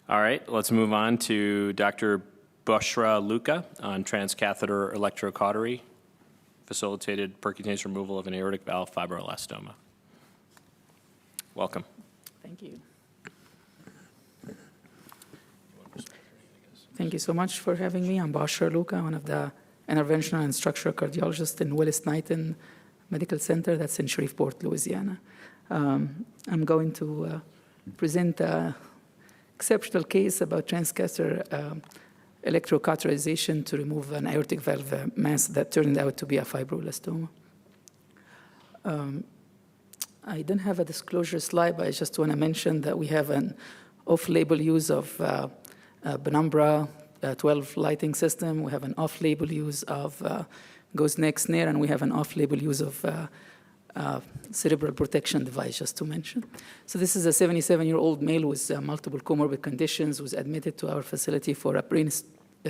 All right, let's move on to Dr. Boshra Louka on transcatheter electrocautery, facilitated percutaneous removal of an aortic valve fibroelastoma. Welcome. Thank you. Thank you so much for having me. I'm Boshra Louka, one of the interventional and structural cardiologists in Willis-Knighton Medical Center that's in Shreveport, Louisiana. I'm going to present an exceptional case about transcatheter electrocauterization to remove an aortic valve mass that turned out to be a fibroelastoma. I don't have a disclosure slide, but I just want to mention that we have an off-label use of Penumbra 12 lighting system. We have an off-label use of ghost neck snare, and we have an off-label use of cerebral protection device, just to mention. So this is a 77-year-old male with multiple comorbid conditions, was admitted to our facility for a brain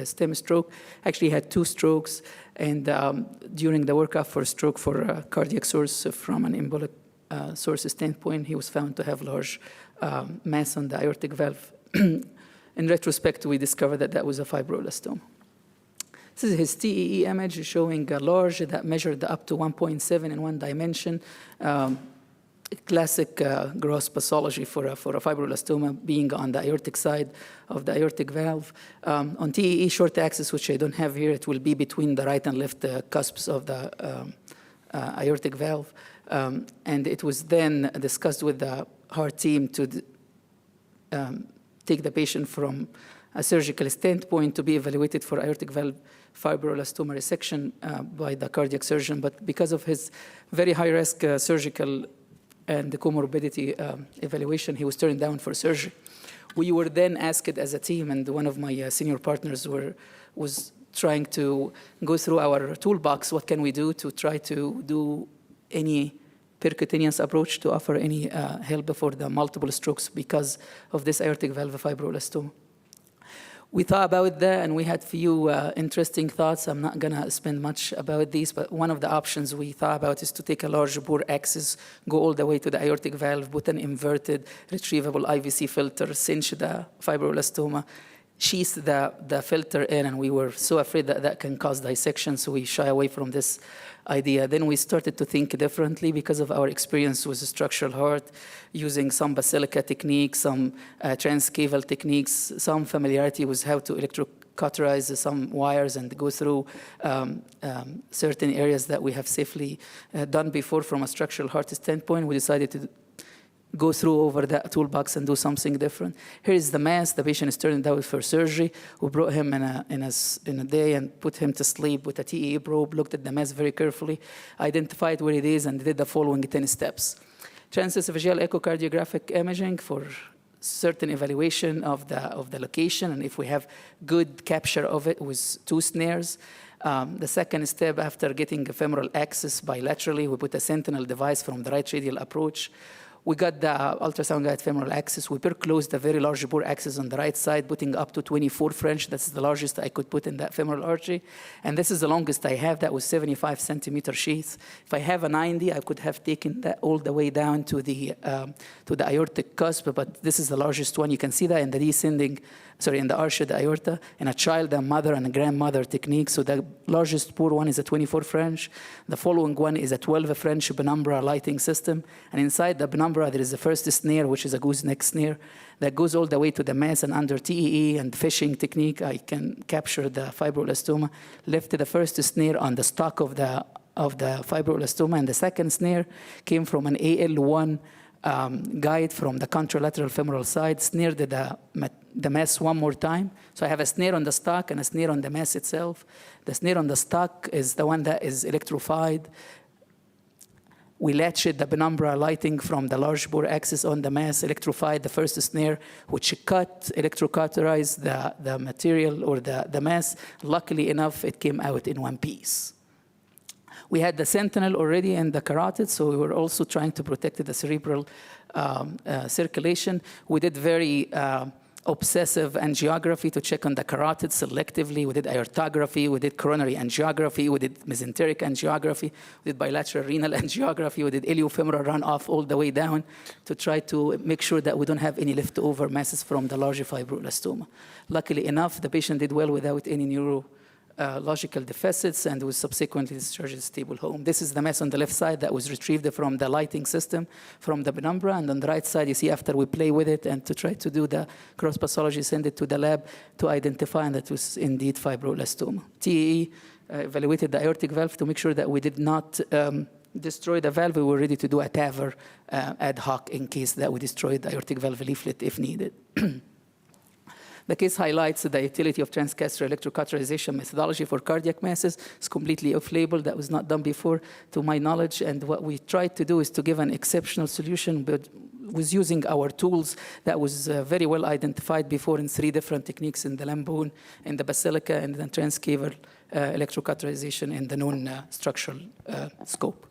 stem stroke. Actually had 2 strokes, and during the workup for stroke for a cardiac source from an embolic source standpoint, he was found to have large mass on the aortic valve. In retrospect, we discovered that that was a fibroelastoma. This is his TEE image showing a large that measured up to 1.7 in one dimension. Classic gross pathology for a fibroelastoma being on the aortic side of the aortic valve. On TEE short axis, which I don't have here, it will be between the right and left cusps of the aortic valve. And it was then discussed with the heart team to take the patient from a surgical standpoint to be evaluated for aortic valve fibroelastoma resection by the cardiac surgeon. But because of his very high-risk surgical and the comorbidity evaluation, he was turned down for surgery. We were then asked as a team, and one of my senior partners was trying to go through our toolbox, what can we do to try to do any percutaneous approach to offer any help for the multiple strokes because of this aortic valve fibroelastoma. We thought about that, and we had few interesting thoughts. I'm not going to spend much about these, but one of the options we thought about is to take a large bore axis, go all the way to the aortic valve, put an inverted retrievable IVC filter, cinch the fibroelastoma, sheath the filter in, and we were so afraid that that can cause dissection, so we shy away from this idea. Then we started to think differently because of our experience with the structural heart, using some basilica techniques, some transcaval techniques, some familiarity with how to electrocauterize some wires and go through certain areas that we have safely done before from a structural heart standpoint. We decided to go through over that toolbox and do something different. Here is the mass. The patient is turned out for surgery. We brought him in a day and put him to sleep with a TEE probe, looked at the mass very carefully, identified where it is, and did the following 10 steps. Transesophageal echocardiographic imaging for certain evaluation of the location, and if we have good capture of it with 2 snares. The second step, after getting a femoral access bilaterally, we put a sentinel device from the right radial approach. We got the ultrasound guide femoral axis. We perclosed a very large bore axis on the right side, putting up to 24 French. That's the largest I could put in that femoral artery. And this is the longest I have. That was 75 centimeter sheath. If I have a 90, I could have taken that all the way down to the aortic cusp, but this is the largest one. You can see that in the descending, in the arch of the aorta, in a child, a mother, and a grandmother technique. So the largest bore one is a 24 French. The following one is a 12 French Penumbra lighting system. And inside the Penumbra, there is the first snare, which is a gooseneck snare, that goes all the way to the mass. And under TEE and fishing technique, I can capture the fibroelastoma. Left the first snare on the stalk of the fibroelastoma, and the second snare came from an AL1 guide from the contralateral femoral side, snared the mass one more time. So I have a snare on the stalk and a snare on the mass itself. The snare on the stalk is the one that is electrified. We latched the penumbra lighting from the large bore axis on the mass, electrified the first snare, which electrocauterized the material or the mass. Luckily enough, it came out in one piece. We had the sentinel already in the carotid, so we were also trying to protect the cerebral circulation. We did very obsessive angiography to check on the carotid selectively. We did aortography, we did coronary angiography, we did mesenteric angiography, we did bilateral renal angiography, we did iliofemoral runoff all the way down to try to make sure that we don't have any leftover masses from the larger fibroelastoma. Luckily enough, the patient did well without any neurological deficits and was subsequently discharged to stable home. This is the mass on the left side that was retrieved from the lighting system from the penumbra, and on the right side, you see after we play with it and to try to do the cross pathology, send it to the lab to identify that it was indeed fibroelastoma. TAE evaluated the aortic valve to make sure that we did not destroy the valve. We were ready to do a TAVR ad hoc in case that we destroyed the aortic valve leaflet if needed. The case highlights the utility of transcatheter electrocauterization methodology for cardiac masses. It's completely off-label. That was not done before, to my knowledge. And what we tried to do is to give an exceptional solution, but was using our tools that was very well identified before in 3 different techniques in the lamb-bone, in the basilica, and the transcatheter electrocauterization in the non-structural scope.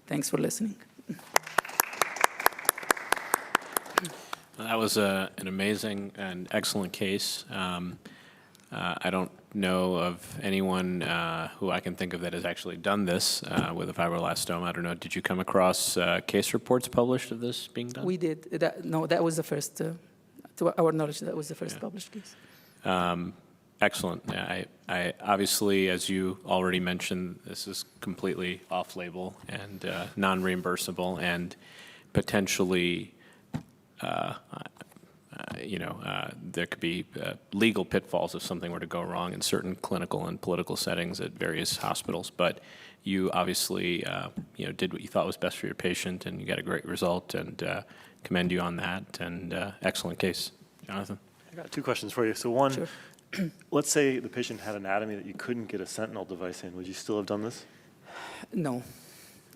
Thanks for listening. That was an amazing and excellent case. I don't know of anyone who I can think of that has actually done this with a fibroelastoma. I don't know, did you come across case reports published of this being done? We did. That was the first, to our knowledge, that was the first published case. Excellent. I obviously, as you already mentioned, this is completely off-label and non-reimbursable and potentially there could be legal pitfalls if something were to go wrong in certain clinical and political settings at various hospitals. But you obviously, did what you thought was best for your patient, and you got a great result, and commend you on that. And excellent case, Jonathan. I got 2 questions for you. So one, Sure. let's say the patient had anatomy that you couldn't get a sentinel device in. Would you still have done this? No.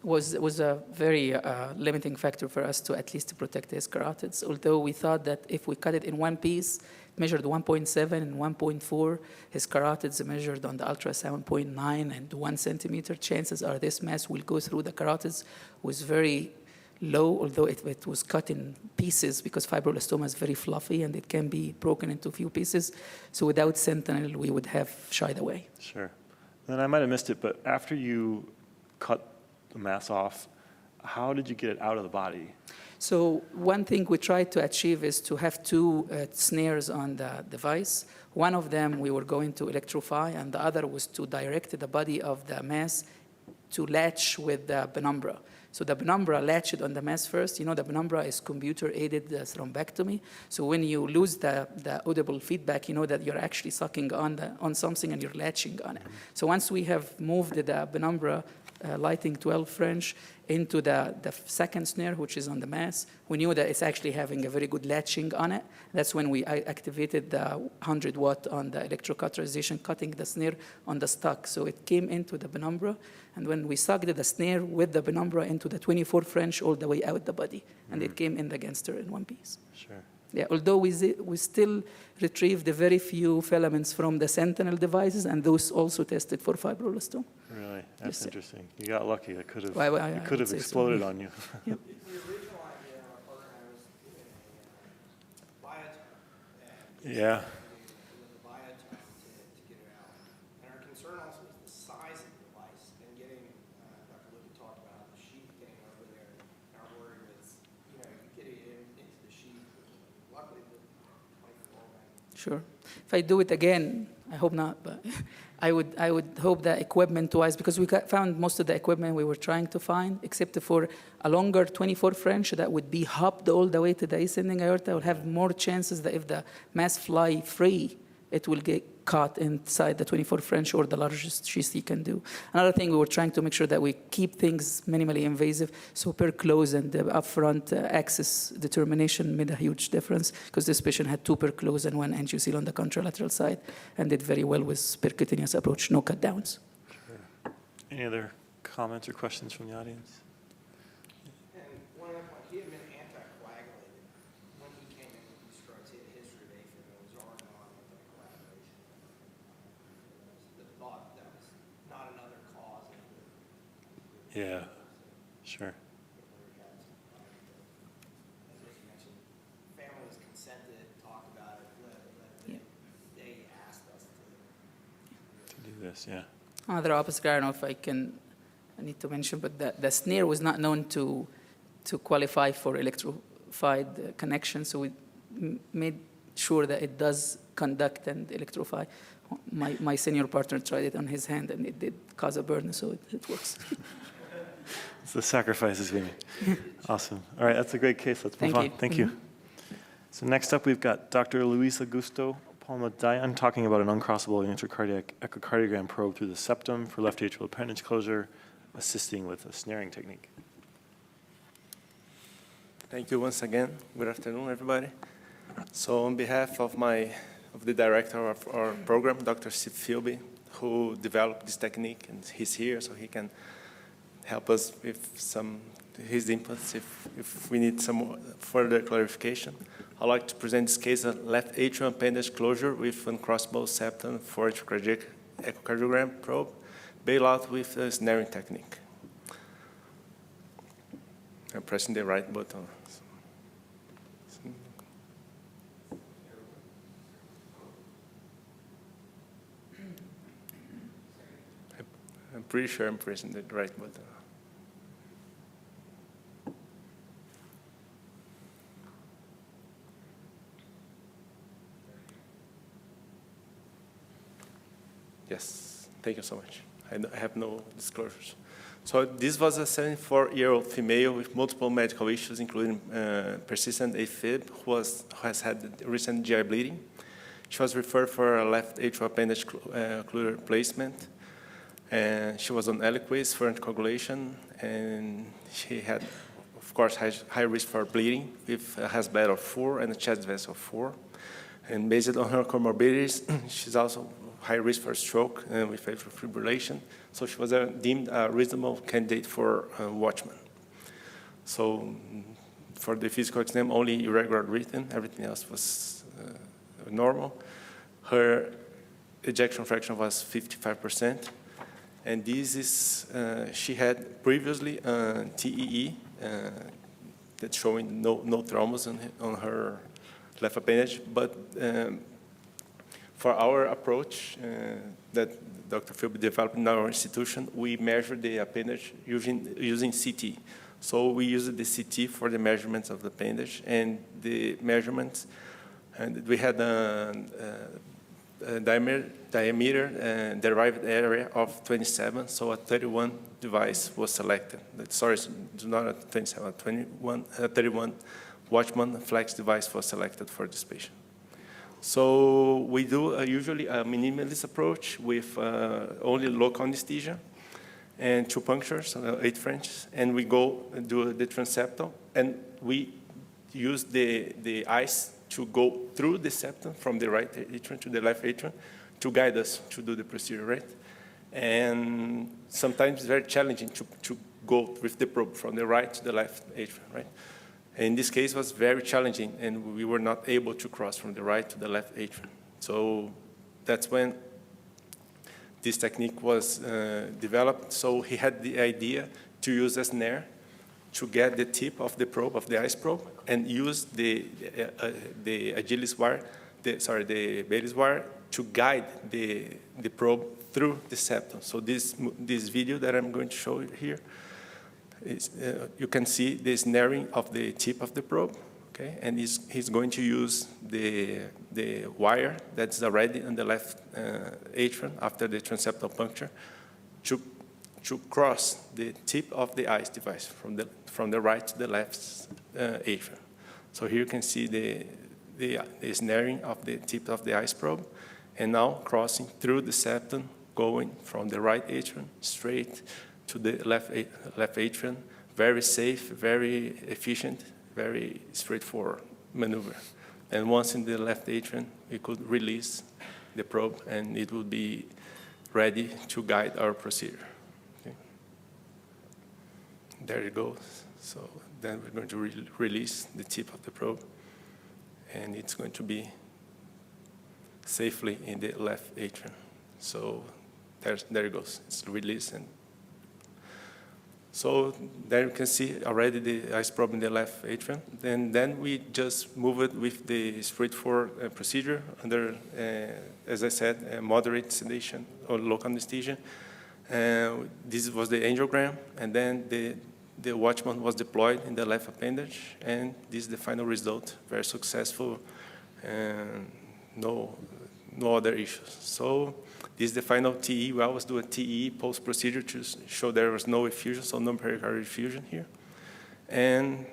Was a very limiting factor for us to at least to protect his carotids, although we thought that if we cut it in one piece, it measured 1.7 and 1.4, his carotids measured on the ultrasound 0.9 and 1 centimeter, chances are this mass will go through the carotids was very low, although it was cut in pieces because fibroelastoma is very fluffy and it can be broken into a few pieces. So without sentinel, we would have shied away. Sure. Then I might have missed it, but after you cut the mass off, how did you get it out of the body? So one thing we tried to achieve is to have 2 snares on the device. One of them we were going to electrify, and the other was to direct the body of the mass to latch with the penumbra. So the penumbra latched on the mass first. You know, the penumbra is computer-aided thrombectomy. So when you lose the audible feedback, you know that you're actually sucking on something and you're latching on it. So once we have moved the penumbra lighting 12 French into the second snare, which is on the mass, we knew that it's actually having a very good latching on it. That's when we activated the 100 watt on the electrocauterization, cutting the snare on the stock. So it came into the penumbra, and when we sucked the snare with the penumbra into the 24 French all the way out the body, and it came in the gangster in one piece. Sure. Yeah, although we still retrieved the very few filaments from the sentinel devices, and those also tested for fibroelastoma. Really? That's Yes, interesting. You got lucky. It could have, I it could would have say so. exploded on you. Yep. The original idea of our program was doing a bioterm. Yeah. With the bioterm to get it out. And our concern also was the size of the device and getting, Dr. Louka talked about the sheath getting over there. And our worry was, you get it into the sheath. Luckily, the 24 right. Sure. If I do it again, I hope not, but I would hope that equipment-wise, because we found most of the equipment we were trying to find, except for a longer 24 French that would be hopped all the way to the ascending aorta, will have more chances that if the mass fly free, it will get caught inside the 24 French or the largest sheath you can do. Another thing, we were trying to make sure that we keep things minimally invasive, so per close and the upfront axis determination made a huge difference, because this patient had 2 per close and 1 angioceal on the contralateral side, and did very well with percutaneous approach, no cut downs. Sure. Any other comments or questions from the audience? And one other point, he had been anticoagulated when he came in with these drugs. He had a history of AFib and was already on anticoagulation. The thought that was not another cause of the Yeah. Sure. As you mentioned, family was consented, talked about it, this, yeah. Other obstacle, I don't know if I need to mention, but the snare was not known to qualify for electrified connection, so we made sure that it does conduct and electrify. My senior partner tried it on his hand, and it did cause a burn, so it works. It's the sacrifices we make. Awesome. All right, that's a great case. Let's move on. Thank you. So next up, we've got Dr. Luis Augusto, Palma, Dallan, talking about an uncrossable intracardiac echocardiogram probe through the septum for left atrial appendage closure, assisting with a snaring technique. Thank you once again. Good afternoon, everybody. So on behalf of the director of our program, Dr. Steve Philby, who developed this technique, and he's here so he can help us with his inputs if we need some further clarification. I'd like to present this case of left atrial appendage closure with uncrossable septum for intracardiac echocardiogram probe, bailout with a snaring technique. I'm pressing the right button. I'm pretty sure I'm pressing the right button. Yes, thank you so much. I have no disclosures. So this was a 74-year-old female with multiple medical issues, including persistent AFib, who has had recent GI bleeding. She was referred for a left atrial appendage occluder replacement. And she was on Eliquis for anticoagulation, and she had, of course, high risk for bleeding with a HAS-BET of 4 and a chest vessel of 4. And based on her comorbidities, she's also high risk for stroke with atrial fibrillation. So she was deemed a reasonable candidate for Watchman. So for the physical exam, only irregular breathing, everything else was normal. Her ejection fraction was 55%. And this is, she had previously TEE that's showing no thrombus on her left appendage. But for our approach that Dr. Philby developed in our institution, we measure the appendage using CT. So we use the CT for the measurements of the appendage, and the measurements, and we had diameter derived area of 27, so a 31 device was selected. Sorry, not a 27, 31 Watchman flex device was selected for this patient. So we do usually a minimalist approach with only local anesthesia and 2 punctures, 8 French, and we go and do the transeptal, and we use the ice to go through the septum from the right atrium to the left atrium to guide us to do the procedure, right? And sometimes it's very challenging to go with the probe from the right to the left atrium, right? In this case, it was very challenging, and we were not able to cross from the right to the left atrium. So that's when this technique was developed. So he had the idea to use a snare to get the tip of the probe, of the ice probe, and use the Agilis wire, the Baylis wire, to guide the probe through the septum. So this video that I'm going to show you here, you can see the snaring of the tip of the probe, okay? And he's going to use the wire that's already on the left atrium after the transeptal puncture to cross the tip of the ice device from the right to the left atrium. So here you can see the snaring of the tip of the ice probe, and now crossing through the septum, going from the right atrium straight to the left atrium. Very safe, very efficient, very straightforward maneuver. And once in the left atrium, we could release the probe, and it would be ready to guide our procedure. Okay. There it goes. So then we're going to release the tip of the probe, and it's going to be safely in the left atrium. So there it goes. It's released, and So there you can see already the ice probe in the left atrium. And then we just move it with the straight 4 procedure under, as I said, moderate sedation or local anesthesia. This was the angiogram, and then the watchman was deployed in the left appendage, and this is the final result, very successful, and no other issues. So this is the final TE. We always do a TE post-procedure to show there was no effusion, so no pericardial effusion here. And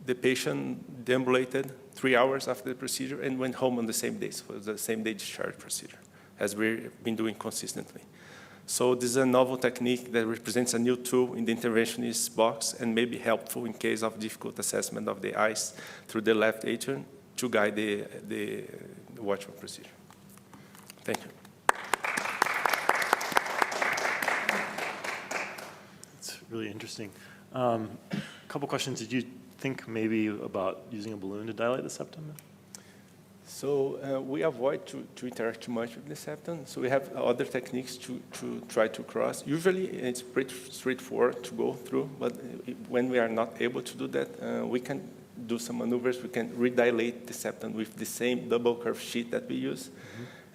the patient deambulated 3 hours after the procedure and went home on the same day. So it was the same day discharge procedure, as we've been doing consistently. So this is a novel technique that represents a new tool in the interventionist box and may be helpful in case of difficult assessment of the ice through the left atrium to guide the watchman procedure. Thank you. It's really interesting. A couple questions. Did you think maybe about using a balloon to dilate the septum? So we avoid to interact too much with the septum. So we have other techniques to try to cross. Usually it's pretty straightforward to go through, but when we are not able to do that, we can do some maneuvers. We can redilate the septum with the same double curve sheet that we use.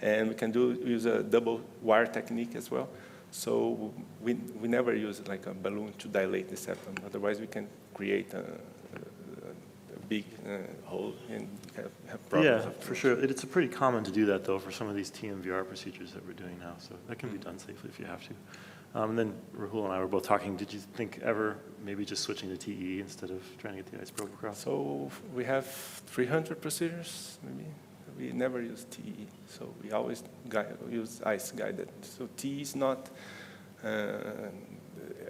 And we can use a double wire technique as well. So we never use like a balloon to dilate the septum. Otherwise we can create a big hole and have problems. Yeah, for sure. It's pretty common to do that, though, for some of these TMVR procedures that we're doing now. So that can be done safely if you have to. And then Rahul and I were both talking. Did you think ever maybe just switching to TE instead of trying to get the ice probe across? So we have 300 procedures, maybe. We never use TE. So we always use ice guided. So TE is not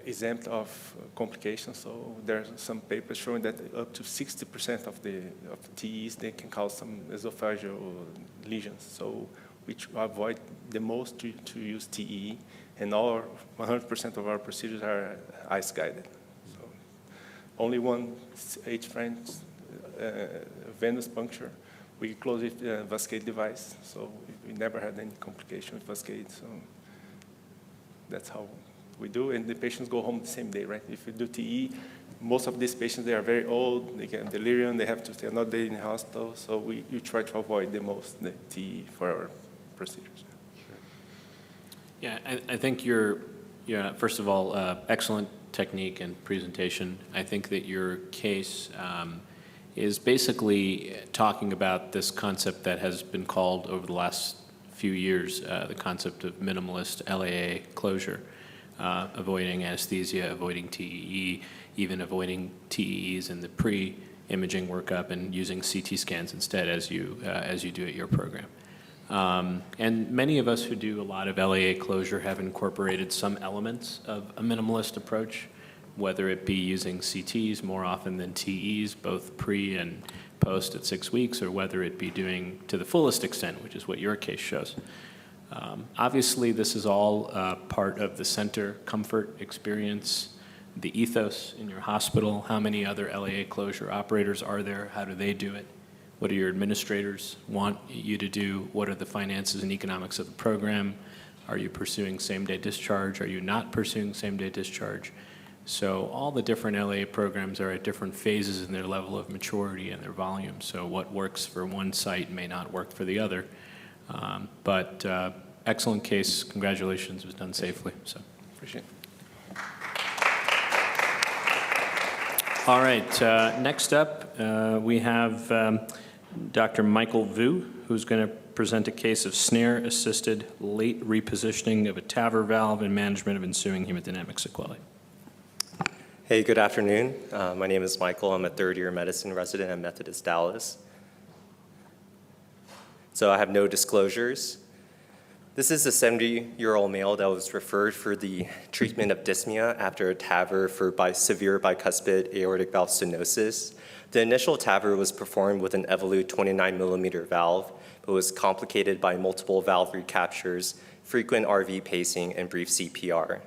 exempt of complications. So there's some papers showing that up to 60% of the TEs, they can cause some esophageal lesions. So we avoid the most to use TE, and 100% of our procedures are ice guided. So only one H-French venous puncture. We close with a Vascade device, so we never had any complication with Vascade. So that's how we do, and the patients go home the same day, right? If we do TE, most of these patients, they are very old, they get delirium, they have to stay another day in the hospital, so you try to avoid the TE for our procedures. Sure. Yeah, I think you're first of all, excellent technique and presentation. I think that your case is basically talking about this concept that has been called over the last few years, the concept of minimalist LAA closure, avoiding anesthesia, avoiding TEE, even avoiding TEEs in the pre-imaging workup and using CT scans instead as you do at your program. And many of us who do a lot of LAA closure have incorporated some elements of a minimalist approach, whether it be using CTs more often than TEs, both pre and post at 6 weeks, or whether it be doing to the fullest extent, which is what your case shows. Obviously, this is all part of the center comfort experience, the ethos in your hospital. How many other LAA closure operators are there? How do they do it? What do your administrators want you to do? What are the finances and economics of the program? Are you pursuing same-day discharge? Are you not pursuing same-day discharge? So all the different LAA programs are at different phases in their level of maturity and their volume. So what works for one site may not work for the other. But excellent case. Congratulations. It was done safely. So Appreciate it. All right. Next up, we have Dr. Michael Vu, who's going to present a case of snare-assisted late repositioning of a TAVR valve and management of ensuing hemodynamic sequelae. Hey, good afternoon. My name is Michael. I'm a third-year medicine resident at Methodist Dallas. So I have no disclosures. This is a 70-year-old male that was referred for the treatment of dyspnea after a TAVR for severe bicuspid aortic valve stenosis. The initial TAVR was performed with an Evolut 29mm valve, but was complicated by multiple valve recaptures, frequent RV pacing, and brief CPR.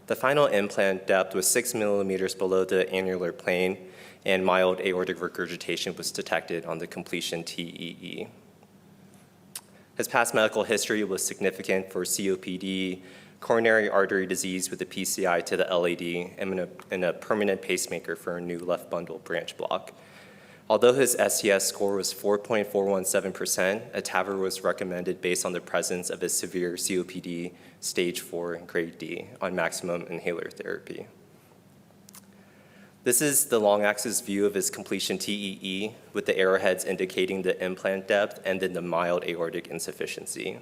The final implant depth was 6 millimeters below the annular plane, and mild aortic regurgitation was detected on the completion TEE. His past medical history was significant for COPD, coronary artery disease with a PCI to the LAD, and a permanent pacemaker for a new left bundle branch block. Although his SCS score was 4.417%, a TAVR was recommended based on the presence of a severe COPD stage 4 grade D on maximum inhaler therapy. This is the long axis view of his completion TEE with the arrowheads indicating the implant depth and then the mild aortic insufficiency.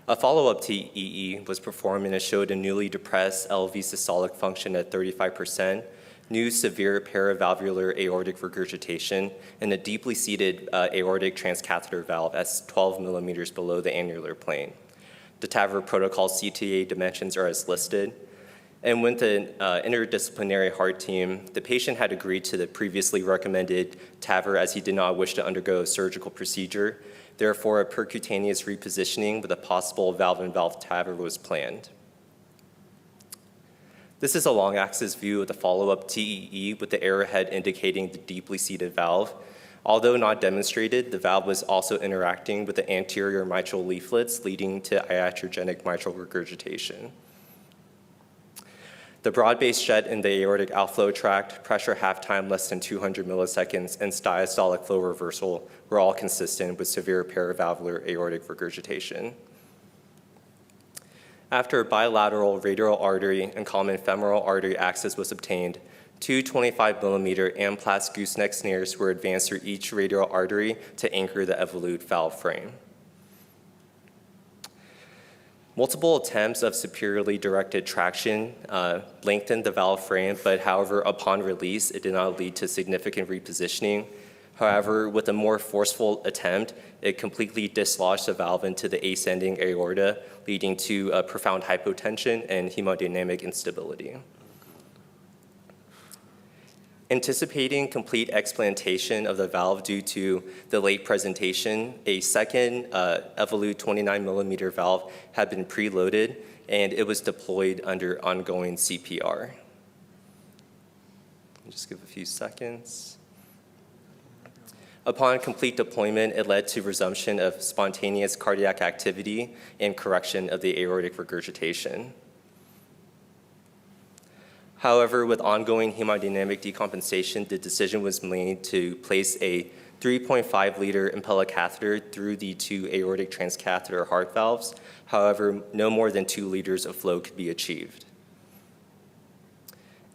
A follow-up TEE was performed and it showed a newly depressed LV systolic function at 35%, new severe paravalvular aortic regurgitation, and a deeply seated aortic transcatheter valve at 12 millimeters below the annular plane. The TAVR protocol CTA dimensions are as listed. And with the interdisciplinary heart team, the patient had agreed to the previously recommended TAVR as he did not wish to undergo a surgical procedure. Therefore, a percutaneous repositioning with a possible valve-in-valve TAVR was planned. This is a long axis view of the follow-up TEE with the arrowhead indicating the deeply seated valve. Although not demonstrated, the valve was also interacting with the anterior mitral leaflets leading to iatrogenic mitral regurgitation. The broad-based shed in the aortic outflow tract, pressure half-time less than 200 milliseconds, and diastolic flow reversal were all consistent with severe paravalvular aortic regurgitation. After bilateral radial artery and common femoral artery access was obtained, 2 25-millimeter Amplatz gooseneck snares were advanced through each radial artery to anchor the Evolute valve frame. Multiple attempts of superiorly directed traction lengthened the valve frame, but however, upon release, it did not lead to significant repositioning. However, with a more forceful attempt, it completely dislodged the valve into the ascending aorta, leading to profound hypotension and hemodynamic instability. Anticipating complete explantation of the valve due to the late presentation, a second Evolute 29-millimeter valve had been preloaded, and it was deployed under ongoing CPR. Just give a few seconds. Upon complete deployment, it led to resumption of spontaneous cardiac activity and correction of the aortic regurgitation. However, with ongoing hemodynamic decompensation, the decision was made to place a 3.5-liter Impella catheter through the 2 aortic transcatheter heart valves. However, no more than 2 liters of flow could be achieved.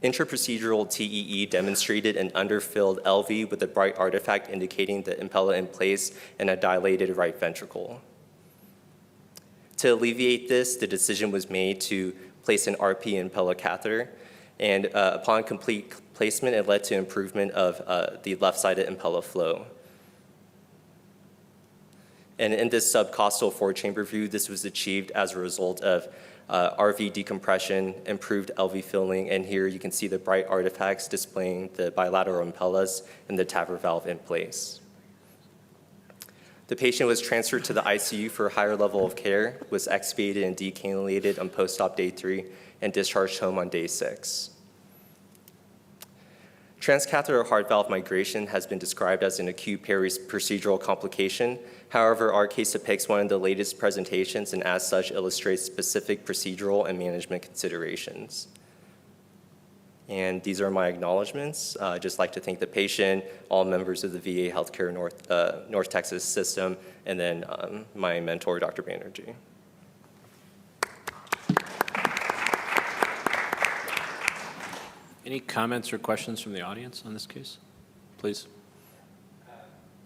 Intraprocedural TEE demonstrated an underfilled LV with a bright artifact indicating the Impella in place and a dilated right ventricle. To alleviate this, the decision was made to place an RP Impella catheter. And upon complete placement, it led to improvement of the left-sided Impella flow. And in this subcostal 4-chamber view, this was achieved as a result of RV decompression, improved LV filling, and here you can see the bright artifacts displaying the bilateral Impellas and the TAVR valve in place. The patient was transferred to the ICU for a higher level of care, was extubated and decannulated on post-op day 3, and discharged home on day 6. Transcatheter heart valve migration has been described as an acute procedural complication. However, our case depicts one of the latest presentations and as such illustrates specific procedural and management considerations. And these are my acknowledgements. I'd just like to thank the patient, all members of the VA Healthcare North Texas system, and then my mentor, Dr. Banerjee. Any comments or questions from the audience on this case? Please.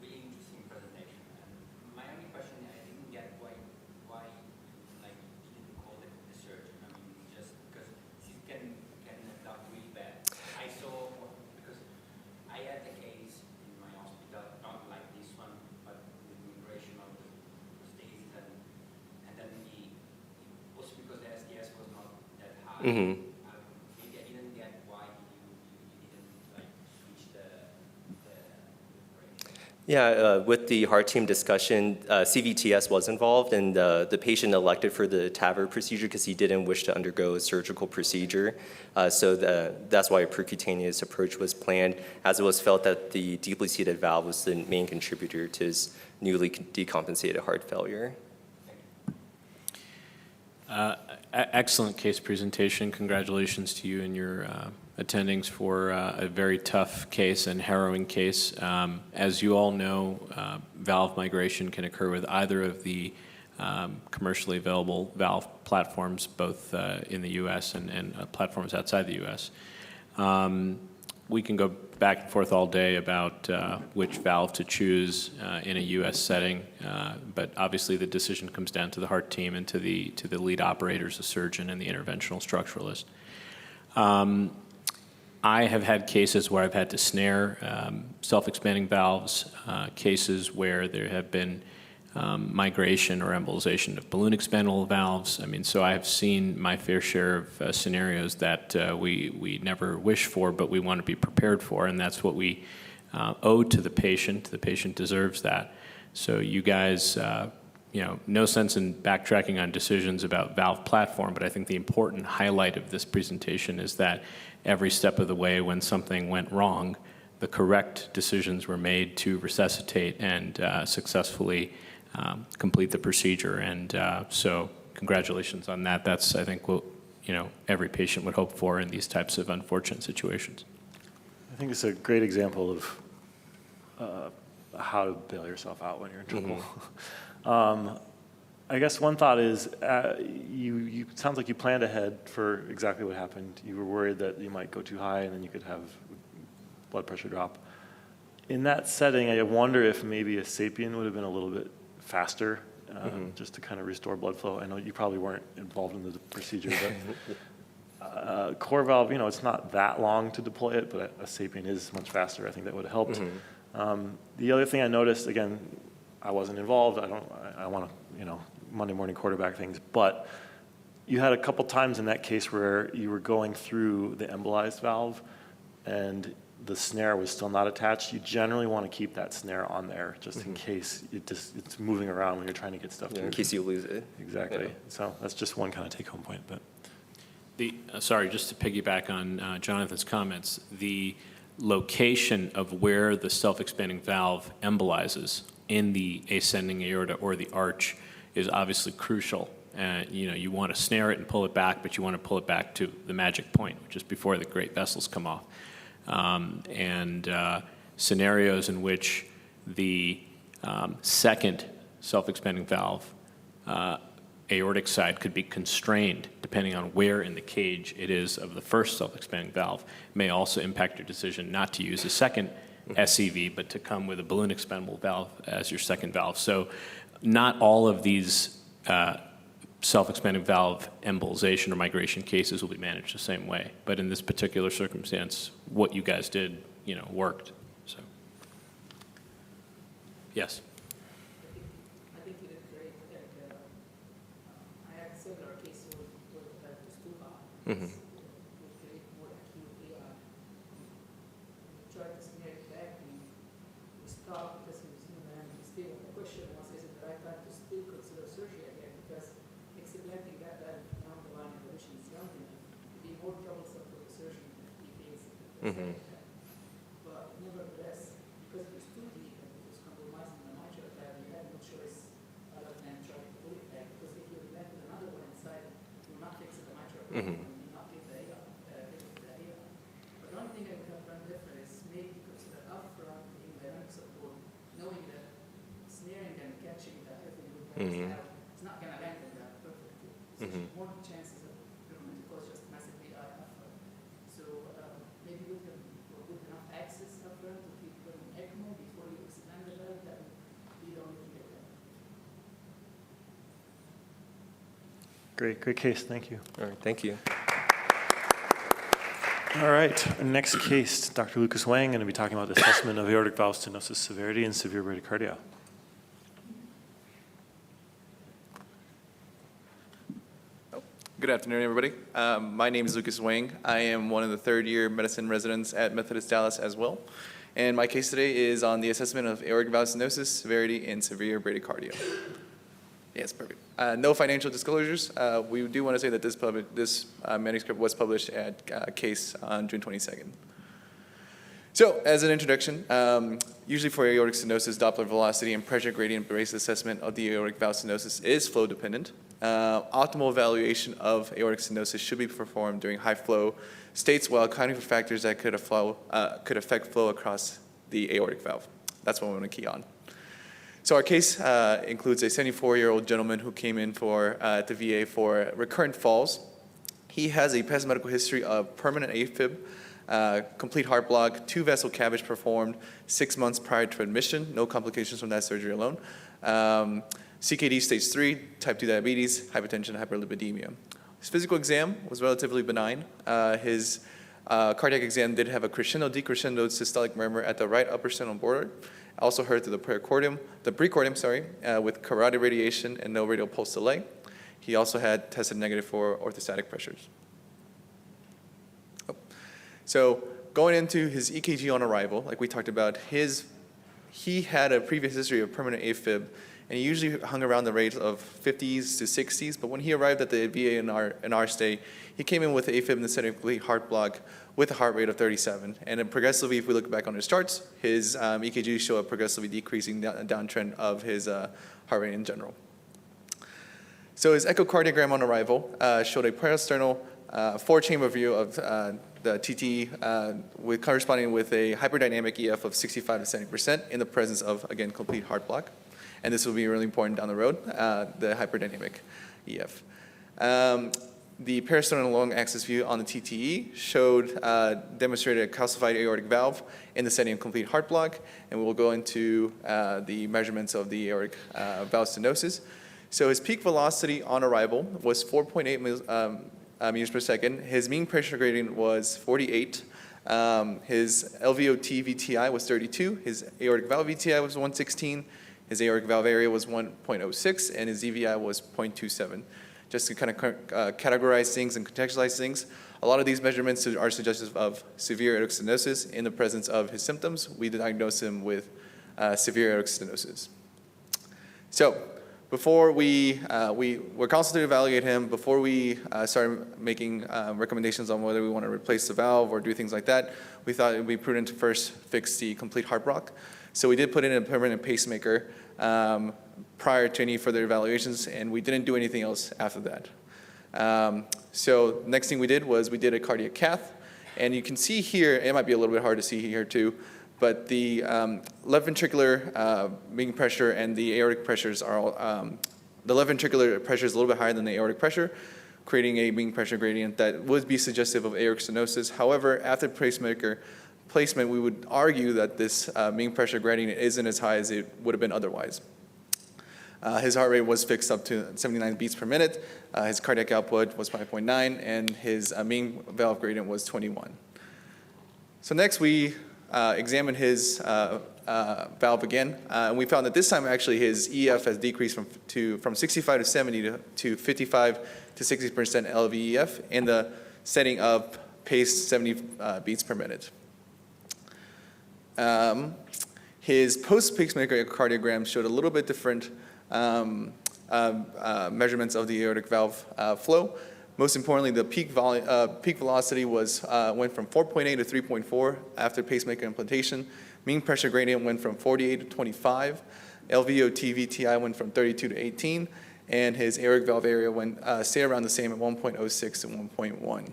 Really interesting presentation. My only question, I didn't get why like you didn't call it the surgeon. I mean, just because this can look really bad. I saw because I had a case in my hospital, not like this one, but with migration of the stasis, and then also because the SDS was not that high. Mm-hmm. Yeah, with the heart team discussion, CVTS was involved, and the patient elected for the TAVR procedure because he didn't wish to undergo a surgical procedure. So that's why a percutaneous approach was planned, as it was felt that the deeply seated valve was the main contributor to his newly decompensated heart failure. Excellent case presentation. Congratulations to you and your attendings for a very tough case and harrowing case. As you all know, valve migration can occur with either of the commercially available valve platforms, both in the U.S. and platforms outside the U.S. We can go back and forth all day about which valve to choose in a U.S. setting, but obviously the decision comes down to the heart team and to the lead operators, the surgeon and the interventional structuralist. I have had cases where I've had to snare self-expanding valves, cases where there have been migration or embolization of balloon expandable valves. I mean, so I have seen my fair share of scenarios that we never wish for, but we want to be prepared for, and that's what we owe to the patient. The patient deserves that. So you guys, no sense in backtracking on decisions about valve platform, but I think the important highlight of this presentation is that every step of the way when something went wrong, the correct decisions were made to resuscitate and successfully complete the procedure, and so congratulations on that. That's, I think, what every patient would hope for in these types of unfortunate situations. I think it's a great example of how to bail yourself out when you're in trouble. Mm-hmm. I guess one thought is, you sounds like you planned ahead for exactly what happened. You were worried that you might go too high and then you could have blood pressure drop. In that setting, I wonder if maybe a sapien would have been a little bit faster, just to kind of restore blood flow. I know you probably weren't involved in the procedure, but core valve, it's not that long to deploy it, but a sapien is much faster. I think that would have helped. Mm-hmm. The other thing I noticed, again, I wasn't involved. I want to, Monday morning quarterback things, but you had a couple times in that case where you were going through the embolized valve and the snare was still not attached. You generally want to keep that snare on there just in case it's moving around when you're trying to get stuff in case you lose it. Exactly. Yeah. So that's just one kind of take-home point. But sorry, just to piggyback on Jonathan's comments, the location of where the self-expanding valve embolizes in the ascending aorta or the arch is obviously crucial. You want to snare it and pull it back, but you want to pull it back to the magic point, which is before the great vessels come off. Scenarios in which the second self-expanding valve aortic side could be constrained depending on where in the cage it is of the first self-expanding valve may also impact your decision not to use a second SEV, but to come with a balloon expandable valve as your second valve. So not all of these self-expanding valve embolization or migration cases will be managed the same way. But in this particular circumstance, what you guys did, worked. So, yes. I think you did great. I had similar cases with Louka. Mm-hmm. More acutely. We tried to snare it back and we stopped because he was still. The question was, is it the right time to still consider surgery again? Because explanting that down the line evolution is young enough to be more troublesome for the surgeon if he thinks but nevertheless, because it was too deep and it was compromising the mitral valve, you had no choice other than try to pull it back. Because if you left another one inside, you're not fixing the mitral valve and you're not getting the Heba. But the only thing I would have done different is maybe consider upfront the hemodynamic support, knowing that snaring and catching the everything out, it's not going to land on that perfectly. So more chances of going to cause just massive VI upfront. So maybe with enough access upfront to keep them ECMO before you expand the valve, that would be the only thing that can. great case. Thank you. All right, thank you. All right, our next case, Dr. Lucas Wang, going to be talking about the assessment of aortic valve stenosis severity and severe bradycardia. Good afternoon, everybody. My name is Lucas Wang. I am one of the third-year medicine residents at Methodist Dallas as well. And my case today is on the assessment of aortic valve stenosis, severity, and severe bradycardia. Yes, perfect. No financial disclosures. We do want to say that this manuscript was published at Case on June 22nd. So, as an introduction, usually for aortic stenosis, Doppler velocity and pressure gradient based assessment of the aortic valve stenosis is flow dependent. optimal evaluation of aortic stenosis should be performed during high flow states while accounting for factors that could affect flow across the aortic valve. That's what we want to key on. So our case includes a 74-year-old gentleman who came in at the VA for recurrent falls. He has a past medical history of permanent AFib, complete heart block, 2 vessel CABG performed 6 months prior to admission, no complications from that surgery alone. CKD stage 3, type 2 diabetes, hypertension, hyperlipidemia. His physical exam was relatively benign. His cardiac exam did have a crescendo decrescendo systolic murmur at the right upper sternal border. Also heard through the precordium, with carotid radiation and no radial pulse delay. He also had tested negative for orthostatic pressures. So going into his EKG on arrival, like we talked about, he had a previous history of permanent AFib, and he usually hung around the rate of 50s to 60s, but when he arrived at the VA in our stay, he came in with AFib in the setting of complete heart block with a heart rate of 37. And then progressively, if we look back on his charts, his EKGs show a progressively decreasing downtrend of his heart rate in general. So his echocardiogram on arrival showed a parasternal 4-chamber view of the TTE corresponding with a hyperdynamic EF of 65 to 70% in the presence of, again, complete heart block. And this will be really important down the road, the hyperdynamic EF. The parasternal long axis view on the TTE demonstrated a calcified aortic valve in the setting of complete heart block, and we'll go into the measurements of the aortic valve stenosis. So his peak velocity on arrival was 4.8 meters per second. His mean pressure gradient was 48. His LVOT VTI was 32. His aortic valve VTI was 116. His aortic valve area was 1.06, and his EVI was 0.27. Just to kind of categorize things and contextualize things, a lot of these measurements are suggestive of severe aortic stenosis. In the presence of his symptoms, we diagnosed him with severe aortic stenosis. So before we were constantly evaluate him, before we started making recommendations on whether we want to replace the valve or do things like that, we thought it would be prudent to first fix the complete heart block. So we did put in a permanent pacemaker prior to any further evaluations, and we didn't do anything else after that. So next thing we did was we did a cardiac cath, and you can see here, it might be a little bit hard to see here too, but the left ventricular mean pressure and the aortic pressures are all, the left ventricular pressure is a little bit higher than the aortic pressure, creating a mean pressure gradient that would be suggestive of aortic stenosis. However, after pacemaker placement, we would argue that this mean pressure gradient isn't as high as it would have been otherwise. His heart rate was fixed up to 79 beats per minute. His cardiac output was 5.9, and his mean valve gradient was 21. So next we examined his valve again, and we found that this time actually his EF has decreased from 65 to 70 to 55 to 60% LVEF in the setting of pace 70 beats per minute. His post-pacemaker echocardiogram showed a little bit different measurements of the aortic valve flow. Most importantly, the peak velocity went from 4.8 to 3.4 after pacemaker implantation. Mean pressure gradient went from 48 to 25. LVOT VTI went from 32 to 18, and his aortic valve area stayed around the same at 1.06 to 1.1.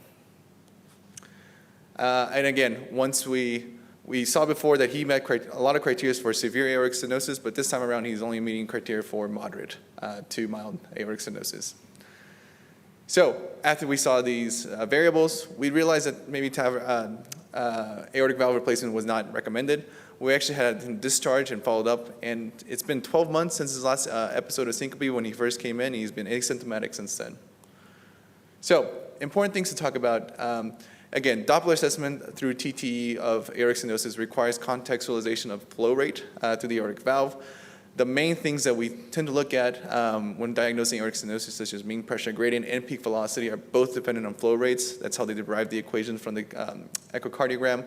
And again, once we saw before that he met a lot of criteria for severe aortic stenosis, but this time around he's only meeting criteria for moderate to mild aortic stenosis. So after we saw these variables, we realized that maybe aortic valve replacement was not recommended. We actually had him discharged and followed up, and it's been 12 months since his last episode of syncope when he first came in. He's been asymptomatic since then. So important things to talk about. Again, Doppler assessment through TTE of aortic stenosis requires contextualization of flow rate through the aortic valve. The main things that we tend to look at when diagnosing aortic stenosis, such as mean pressure gradient and peak velocity, are both dependent on flow rates. That's how they derive the equation from the echocardiogram.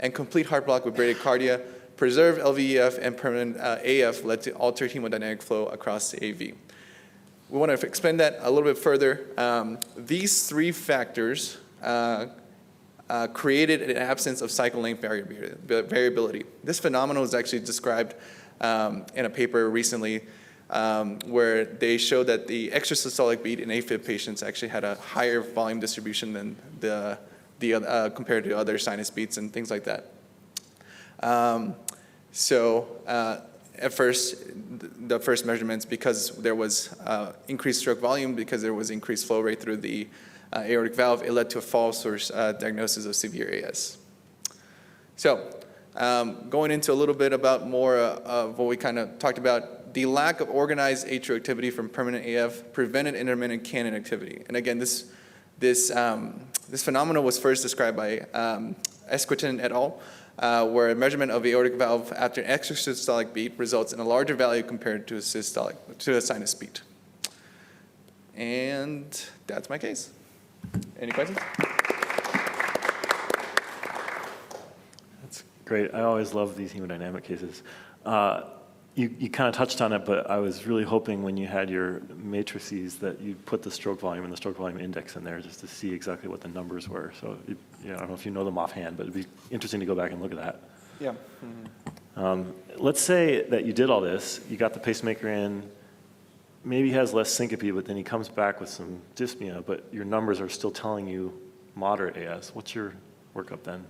And complete heart block with bradycardia, preserved LVEF, and permanent AF led to altered hemodynamic flow across the AV. We want to expand that a little bit further. These three factors created an absence of cycle length variability. This phenomenon was actually described in a paper recently where they showed that the extrasystolic beat in AFib patients actually had a higher volume distribution than compared to other sinus beats and things like that. At first, the first measurements, because there was increased stroke volume, because there was increased flow rate through the aortic valve, it led to a false diagnosis of severe AS. So, going into a little bit about more of what we kind of talked about, the lack of organized atrial activity from permanent AF prevented intermittent cannon activity. And again, this phenomenon was first described by Esquitin et al., where a measurement of the aortic valve after an extrasystolic beat results in a larger value compared to a sinus beat. And that's my case. Any questions? That's great. I always love these hemodynamic cases. You kind of touched on it, but I was really hoping when you had your matrices that you'd put the stroke volume and the stroke volume index in there just to see exactly what the numbers were. So I don't know if you know them offhand, but it'd be interesting to go back and look at that. Yeah. Mm-hmm. Let's say that you did all this, you got the pacemaker in, maybe he has less syncope, but then he comes back with some dyspnea, but your numbers are still telling you moderate AS. What's your workup then?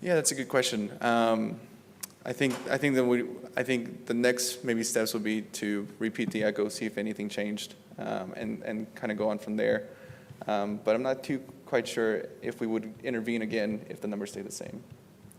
Yeah, that's a good question. I think the next maybe steps would be to repeat the echo, see if anything changed, and kind of go on from there. But I'm not quite sure if we would intervene again if the numbers stay the same.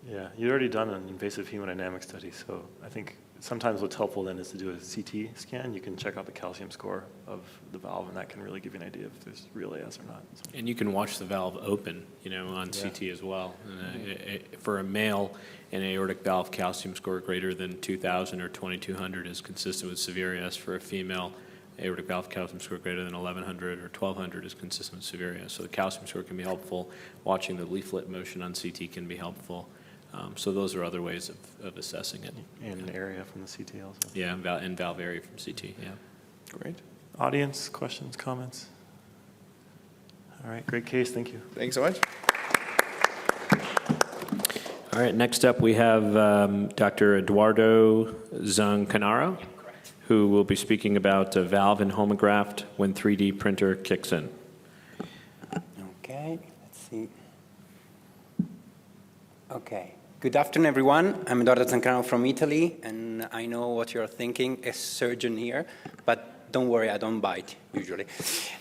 Yeah, you've already done an invasive hemodynamic study, so I think sometimes what's helpful then is to do a CT scan. You can check out the calcium score of the valve, and that can really give you an idea if there's real AS or not. So. And you can watch the valve open, on CT as well. And, for a male, an aortic valve calcium score greater than 2,000 or 2,200 is consistent with severe AS. For a female, aortic valve calcium score greater than 1,100 or 1,200 is consistent with severe AS. So the calcium score can be helpful. Watching the leaflet motion on CT can be helpful. So those are other ways of assessing it. And an area from the CT also. Yeah, and valve area from CT, yeah. Great. Audience, questions, comments? All right, great case, thank you. Thanks so much. All right, next up we have Dr. Edoardo Zancanaro, who will be speaking about valve and homograft when 3D printer kicks in. Okay, let's see. Okay. Good afternoon, everyone. I'm Edoardo Zancanaro from Italy, and I know what you're thinking, a surgeon here, but don't worry, I don't bite, usually.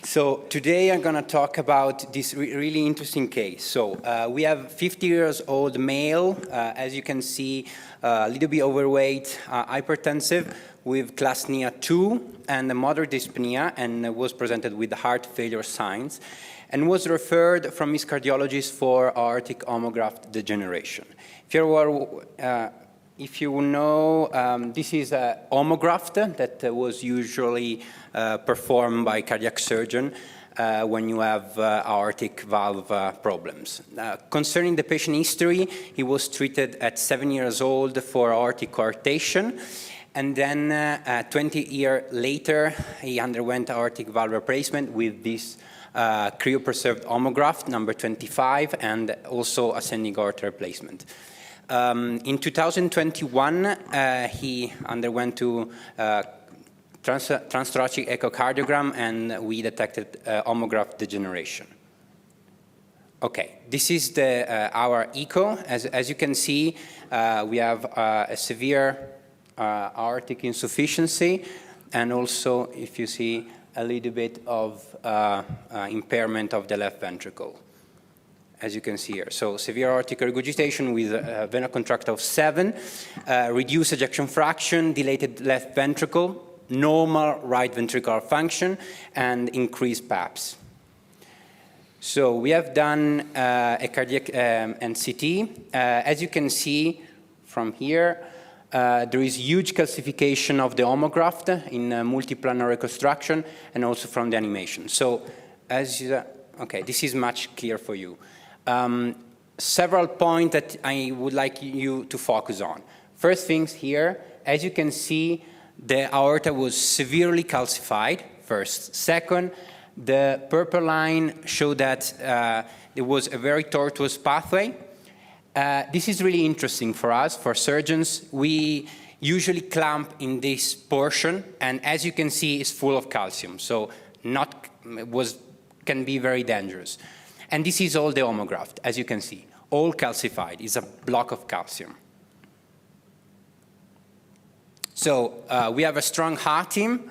So today I'm going to talk about this really interesting case. So we have 50-year-old male, as you can see, a little bit overweight, hypertensive, with class NIA 2 and a moderate dyspnea, and was presented with heart failure signs, and was referred from his cardiologist for aortic homograft degeneration. If you know, this is a homograft that was usually performed by cardiac surgeon when you have aortic valve problems. Concerning the patient history, he was treated at 7 years old for aortic coarctation, and then 20 years later, he underwent aortic valve replacement with this cryopreserved homograft, number 25, and also ascending aorta replacement. In 2021, he underwent to transthoracic echocardiogram, and we detected homograft degeneration. Okay, this is our echo. As you can see, we have a severe aortic insufficiency, and also, if you see, a little bit of impairment of the left ventricle, as you can see here. So severe aortic regurgitation with a vena contracta of 7, reduced ejection fraction, dilated left ventricle, normal right ventricular function, and increased PAPs. So we have done a cardiac and CT. As you can see from here, there is huge calcification of the homograft in multiplanar reconstruction, and also from the animation. So, okay, this is much clearer for you. Several points that I would like you to focus on. First things here, as you can see, the aorta was severely calcified, first. Second, the purple line showed that there was a very tortuous pathway. This is really interesting for us, for surgeons. We usually clamp in this portion, and as you can see, it's full of calcium, so can be very dangerous. And this is all the homograft, as you can see, all calcified. It's a block of calcium. So we have a strong heart team.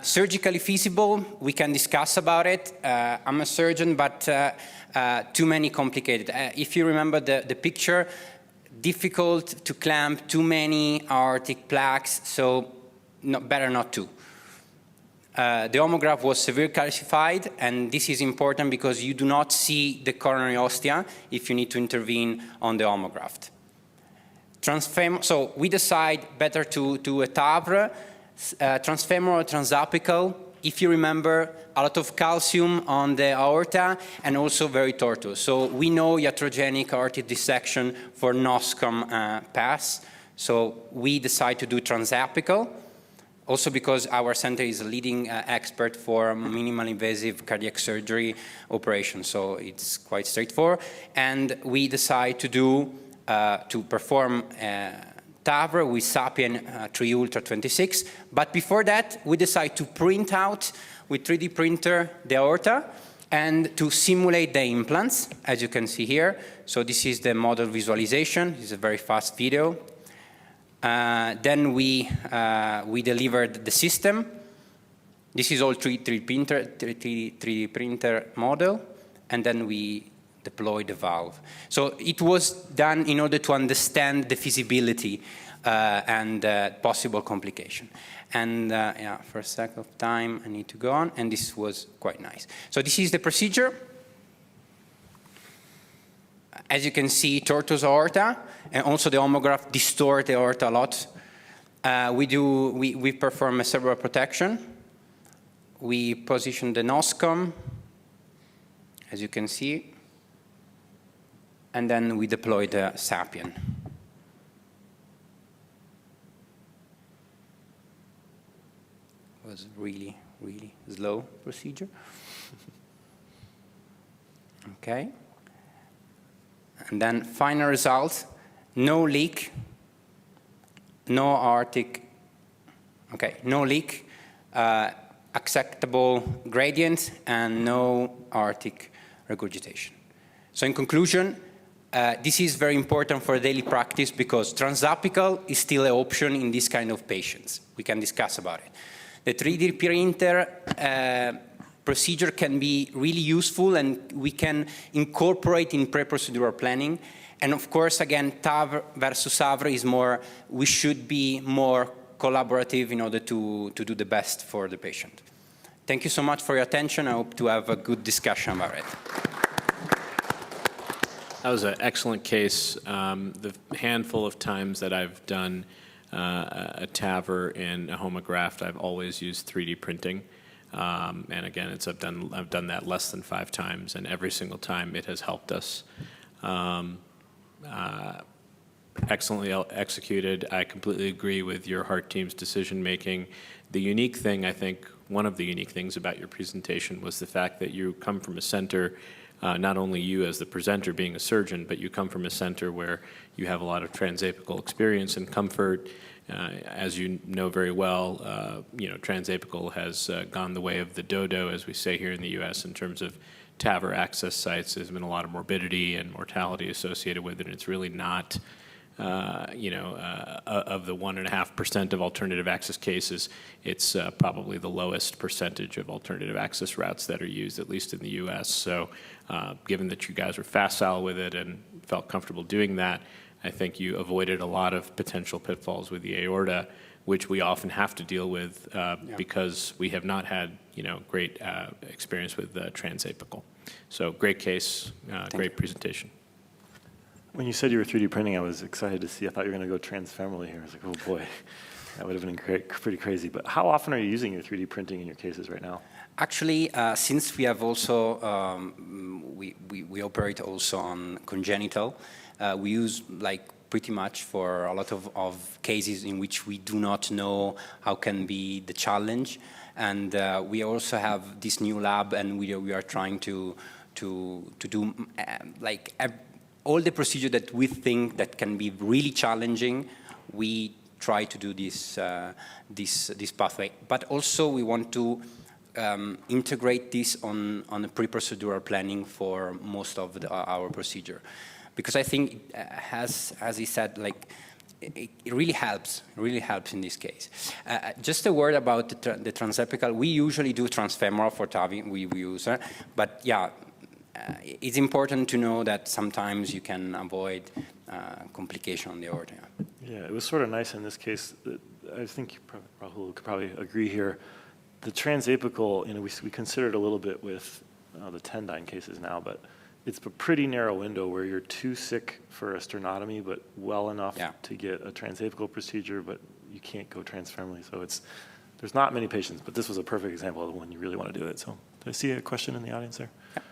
Surgically feasible, we can discuss about it. I'm a surgeon, but too many complicated. If you remember the picture, difficult to clamp too many aortic plaques, so better not to. The homograft was severely calcified, and this is important because you do not see the coronary ostia if you need to intervene on the homograft. So we decide better to do a TAVR, transfemoral, transapical. If you remember, a lot of calcium on the aorta and also very tortuous. So we know iatrogenic aortic dissection for NOSCOM pass. So we decide to do transapical, also because our center is a leading expert for minimal invasive cardiac surgery operations. So it's quite straightforward. And we decide to do to perform TAVR with Sapien 3 Ultra 26. But before that, we decide to print out with 3D printer the aorta and to simulate the implants, as you can see here. So this is the model visualization. It's a very fast video. Then we delivered the system. This is all 3D printer model. And then we deploy the valve. So it was done in order to understand the feasibility and possible complication. And yeah, for a sec of time, I need to go on, and this was quite nice. So this is the procedure. As you can see, tortuous aorta, and also the homograft distort the aorta a lot. We perform a cerebral protection. We position the NOSCOM, as you can see. And then we deploy the Sapien. It was really, really slow procedure. Okay. And then final result, no leak, no aortic, okay, no leak, acceptable gradient, and no aortic regurgitation. So in conclusion, this is very important for daily practice because transapical is still an option in this kind of patients. We can discuss about it. The 3D printer procedure can be really useful, and we can incorporate in pre-procedural planning. And of course, again, TAV versus AVR is more, we should be more collaborative in order to do the best for the patient. Thank you so much for your attention. I hope to have a good discussion about it. That was an excellent case. The handful of times that I've done a TAVR and a homograft, I've always used 3D printing. And again, I've done that less than 5 times, and every single time it has helped us. Excellently executed. I completely agree with your heart team's decision making. The unique thing, I think, one of the unique things about your presentation was the fact that you come from a center, not only you as the presenter being a surgeon, but you come from a center where you have a lot of transapical experience and comfort. As you know very well, transapical has gone the way of the dodo, as we say here in the U.S., in terms of TAVR access sites. There's been a lot of morbidity and mortality associated with it. It's really not, of the 1.5% of alternative access cases, it's probably the lowest percentage of alternative access routes that are used, at least in the U.S. So given that you guys were facile with it and felt comfortable doing that, I think you avoided a lot of potential pitfalls with the aorta, which we often have to deal with because we have not had, great experience with transapical. So great case, great presentation. When you said you were 3D printing, I was excited to see. I thought you were going to go transfemorally here. I was like, oh boy, that would have been pretty crazy. But how often are you using your 3D printing in your cases right now? Actually, since we have also, we operate also on congenital, we use pretty much for a lot of cases in which we do not know how can be the challenge. And we also have this new lab, and we are trying to do all the procedure that we think that can be really challenging we try to do this pathway. But also we want to integrate this on the pre-procedural planning for most of our procedure. Because I think, as he said, like, it really helps in this case. Just a word about the transapical. We usually do transfemoral for TAVI, we use, but yeah, it's important to know that sometimes you can avoid complication on the aorta. Yeah, it was sort of nice in this case. I think Rahul could probably agree here. The transapical, we considered a little bit with the Tendyne cases now, but it's a pretty narrow window where you're too sick for a sternotomy, but well enough to get a transapical procedure, but you can't go transfemorally. So there's not many patients, but this was a perfect example of when you really want to do it. So do I see a question in the audience there? Yeah.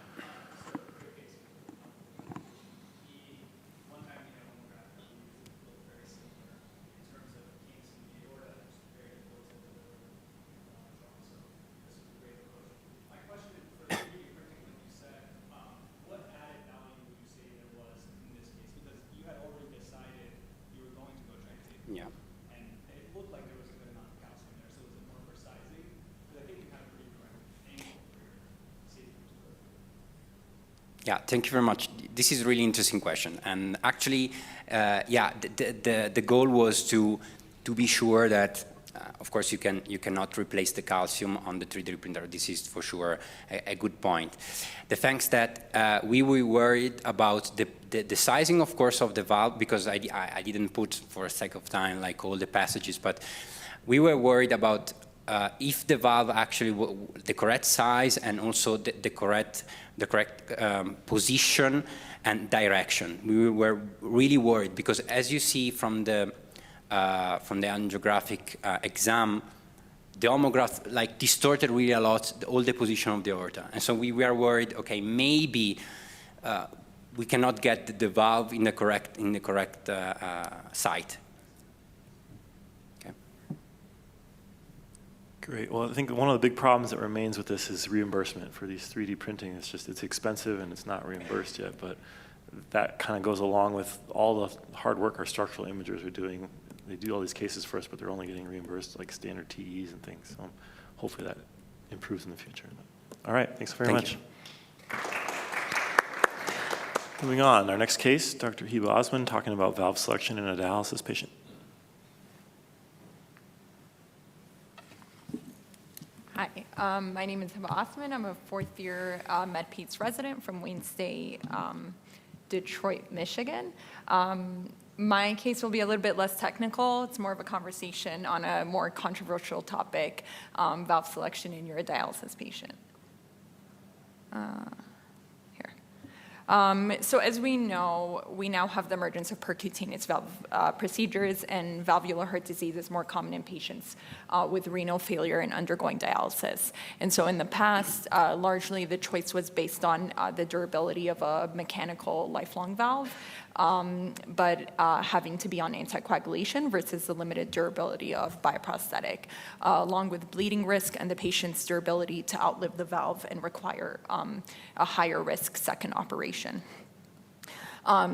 Yeah. And it looked like there was a good amount of calcium there, so was it more for sizing? Because I think you had a pretty correct angle for your safety. Yeah, thank you very much. This is a really interesting question. And actually, the goal was to be sure that, of course, you cannot replace the calcium on the 3D printer. This is for sure a good point. The fact that we were worried about the sizing, of course, of the valve, because I didn't put, for sake of time, like all the passages, but we were worried about if the valve actually the correct size and also the correct position and direction. We were really worried because, as you see from the angiographic exam, the homograft like distorted really a lot all the position of the aorta, and so we were worried. Okay, maybe we cannot get the valve in the correct site. Okay. Great. Well, I think one of the big problems that remains with this is reimbursement for these 3D printing. It's expensive and it's not reimbursed yet, but that kind of goes along with all the hard work our structural imagers are doing. They do all these cases for us, but they're only getting reimbursed like standard TEs and things. So hopefully that improves in the future. All right, thanks very much. Moving on, our next case, Dr. Heba Osman talking about valve selection in a dialysis patient. Hi, my name is Heba Osman. I'm a fourth-year med-peds resident from Wayne State, Detroit, Michigan. My case will be a little bit less technical. It's more of a conversation on a more controversial topic, valve selection in your dialysis patient. So as we know, we now have the emergence of percutaneous valve procedures, and valvular heart disease is more common in patients with renal failure and undergoing dialysis. And so in the past, largely the choice was based on the durability of a mechanical lifelong valve, but having to be on anticoagulation versus the limited durability of bioprosthetic, along with bleeding risk and the patient's durability to outlive the valve and require a higher risk second operation.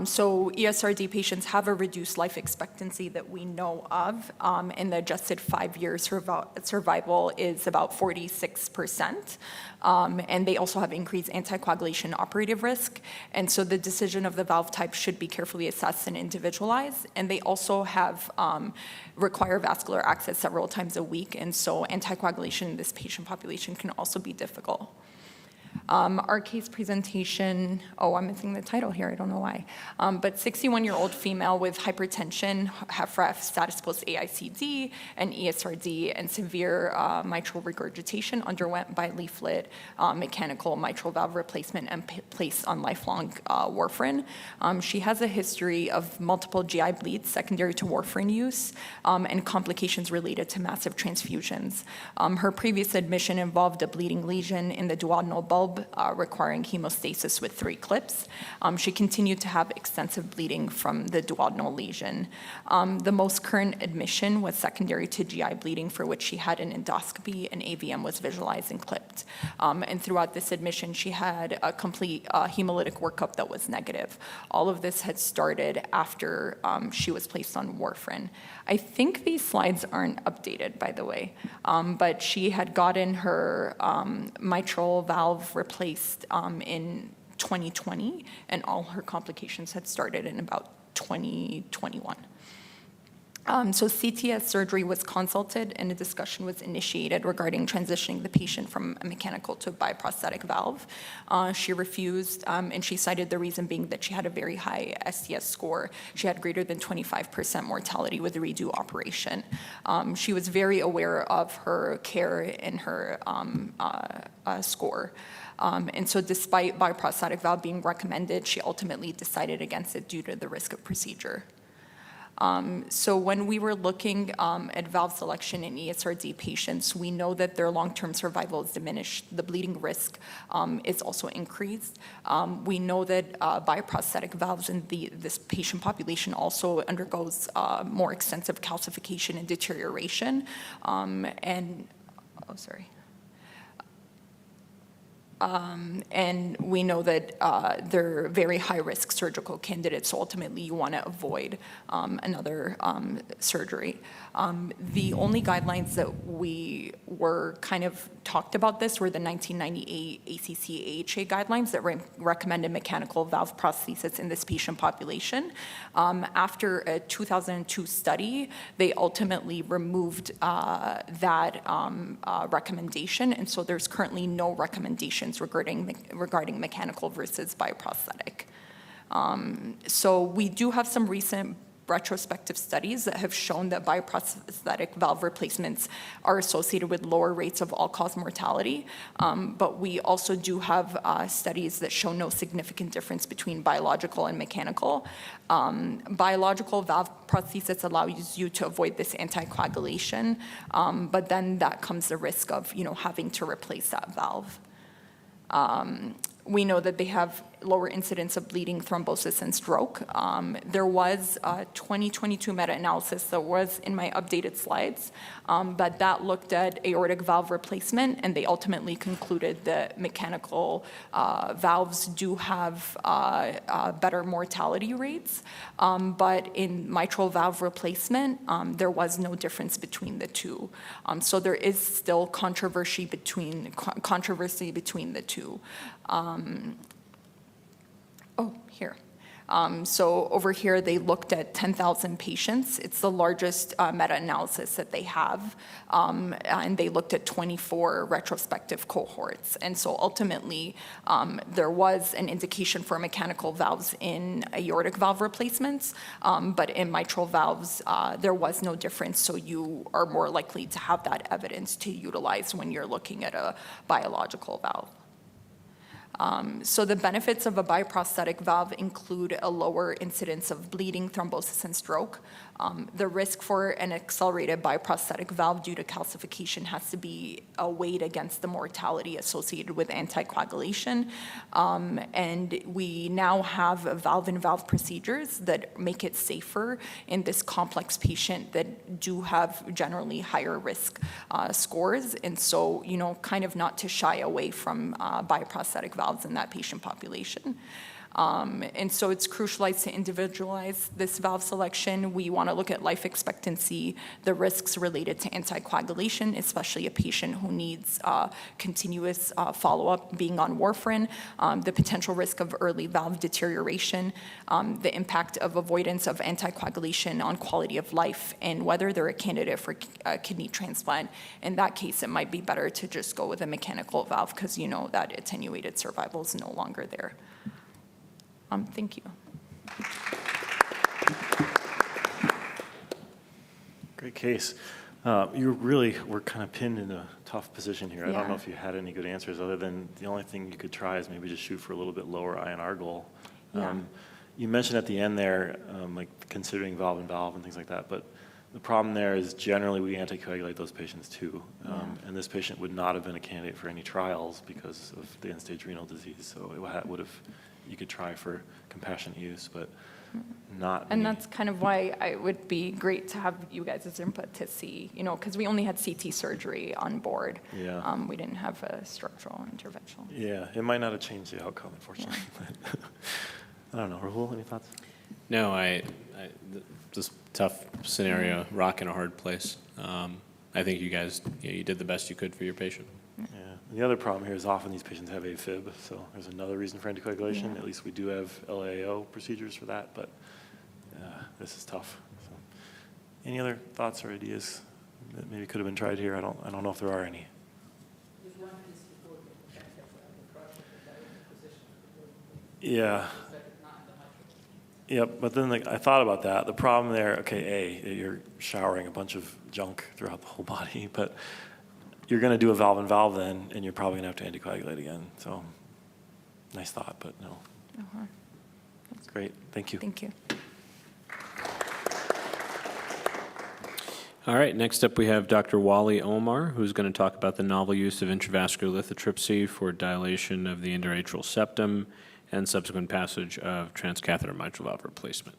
So ESRD patients have a reduced life expectancy that we know of, and the adjusted 5-year survival is about 46%, and they also have increased anticoagulation operative risk, and so the decision of the valve type should be carefully assessed and individualized, and they also have require vascular access several times a week, and so anticoagulation in this patient population can also be difficult. Our case presentation, I'm missing the title here, I don't know why. But 61-year-old female with hypertension, HFrEF, status post AICD, and ESRD, and severe mitral regurgitation, underwent bileaflet mechanical mitral valve replacement and placed on lifelong warfarin. She has a history of multiple GI bleeds secondary to warfarin use and complications related to massive transfusions. Her previous admission involved a bleeding lesion in the duodenal bulb valve requiring hemostasis with 3 clips. She continued to have extensive bleeding from the duodenal lesion. The most current admission was secondary to GI bleeding, for which she had an endoscopy and AVM was visualized and clipped. And throughout this admission, she had a complete hemolytic workup that was negative. All of this had started after she was placed on warfarin. I think these slides aren't updated, by the way, but she had gotten her mitral valve replaced in 2020, and all her complications had started in about 2021. So CTS surgery was consulted and a discussion was initiated regarding transitioning the patient from a mechanical to a bioprosthetic valve. She refused, and she cited the reason being that she had a very high STS score. She had greater than 25% mortality with the redo operation. She was very aware of her care and her score. And so despite bioprosthetic valve being recommended, she ultimately decided against it due to the risk of procedure. So when we were looking at valve selection in ESRD patients, we know that their long-term survival is diminished. The bleeding risk is also increased. We know that bioprosthetic valves in this patient population also undergoes more extensive calcification and deterioration. And we know that they're very high-risk surgical candidates, so ultimately you want to avoid another surgery. The only guidelines that we were kind of talked about this were the 1998 ACC-AHA guidelines that recommended mechanical valve prosthesis in this patient population. After a 2002 study, they ultimately removed that recommendation, and so there's currently no recommendations regarding mechanical versus bioprosthetic. So we do have some recent retrospective studies that have shown that bioprosthetic valve replacements are associated with lower rates of all-cause mortality, but we also do have studies that show no significant difference between biological and mechanical. Biological valve prosthesis allows you to avoid this anticoagulation, but then that comes the risk of having to replace that valve. We know that they have lower incidence of bleeding, thrombosis, and stroke. There was a 2022 meta-analysis that was in my updated slides, but that looked at aortic valve replacement, and they ultimately concluded that mechanical valves do have better mortality rates, but in mitral valve replacement, there was no difference between the two. So there is still controversy between the two. Here. So over here, they looked at 10,000 patients. It's the largest meta-analysis that they have, and they looked at 24 retrospective cohorts. And so ultimately, there was an indication for mechanical valves in aortic valve replacements, but in mitral valves, there was no difference, so you are more likely to have that evidence to utilize when you're looking at a biological valve. So the benefits of a bioprosthetic valve include a lower incidence of bleeding, thrombosis, and stroke. The risk for an accelerated bioprosthetic valve due to calcification has to be weighed against the mortality associated with anticoagulation. And we now have valve-in-valve procedures that make it safer in this complex patient that do have generally higher risk scores. And so, kind of not to shy away from bioprosthetic valves in that patient population. And so it's crucialized to individualize this valve selection. We want to look at life expectancy, the risks related to anticoagulation, especially a patient who needs continuous follow-up being on warfarin, the potential risk of early valve deterioration, the impact of avoidance of anticoagulation on quality of life, and whether they're a candidate for a kidney transplant. In that case, it might be better to just go with a mechanical valve because you know that attenuated survival is no longer there. Thank you. Great case. You really were kind of pinned in a tough position here. I Yeah. don't know if you had any good answers other than the only thing you could try is maybe just shoot for a little bit lower INR goal. Yeah. You mentioned at the end there, like considering valve and things like that, but The problem there is generally we anticoagulate those patients too. And this patient would not have been a candidate for any trials because of the end-stage renal disease. So it would have, you could try for compassionate use, but not. And that's kind of why it would be great to have you guys' input to see, because we only had CT surgery on board. Yeah. We didn't have a structural interventional. Yeah, it might not have changed the outcome, unfortunately. Yeah. I don't know. Rahul, any thoughts? No, this tough scenario, rock in a hard place. I think you guys, you did the best you could for your patient. Yeah. The other problem here is often these patients have AFib, so there's another reason for anticoagulation. Yeah. At least we do have LAO procedures for that, but this is tough. So, any other thoughts or ideas that maybe could have been tried here? I don't know if there are any. Yeah. Yep, but then I thought about that. The problem there, okay, you're showering a bunch of junk throughout the whole body, but you're going to do a valve-in-valve then, and you're probably going to have to anticoagulate again. So, nice thought, but no. Uh-huh. Great, thank you. Thank you. All right, next up we have Dr. Wally Omar, who's going to talk about the novel use of intravascular lithotripsy for dilation of the endoatrial septum and subsequent passage of transcatheter mitral valve replacement.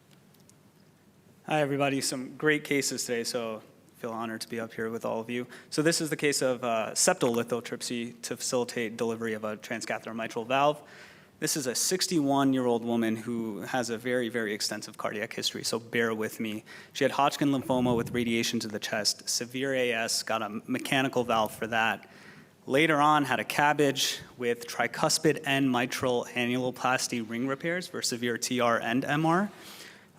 Hi, everybody. Some great cases today, so I feel honored to be up here with all of you. So this is the case of septal lithotripsy to facilitate delivery of a transcatheter mitral valve. This is a 61-year-old woman who has a very, very extensive cardiac history, so bear with me. She had Hodgkin lymphoma with radiation to the chest, severe AS, got a mechanical valve for that. Later on, had a CABG with tricuspid and mitral annuloplasty ring repairs for severe TR and MR.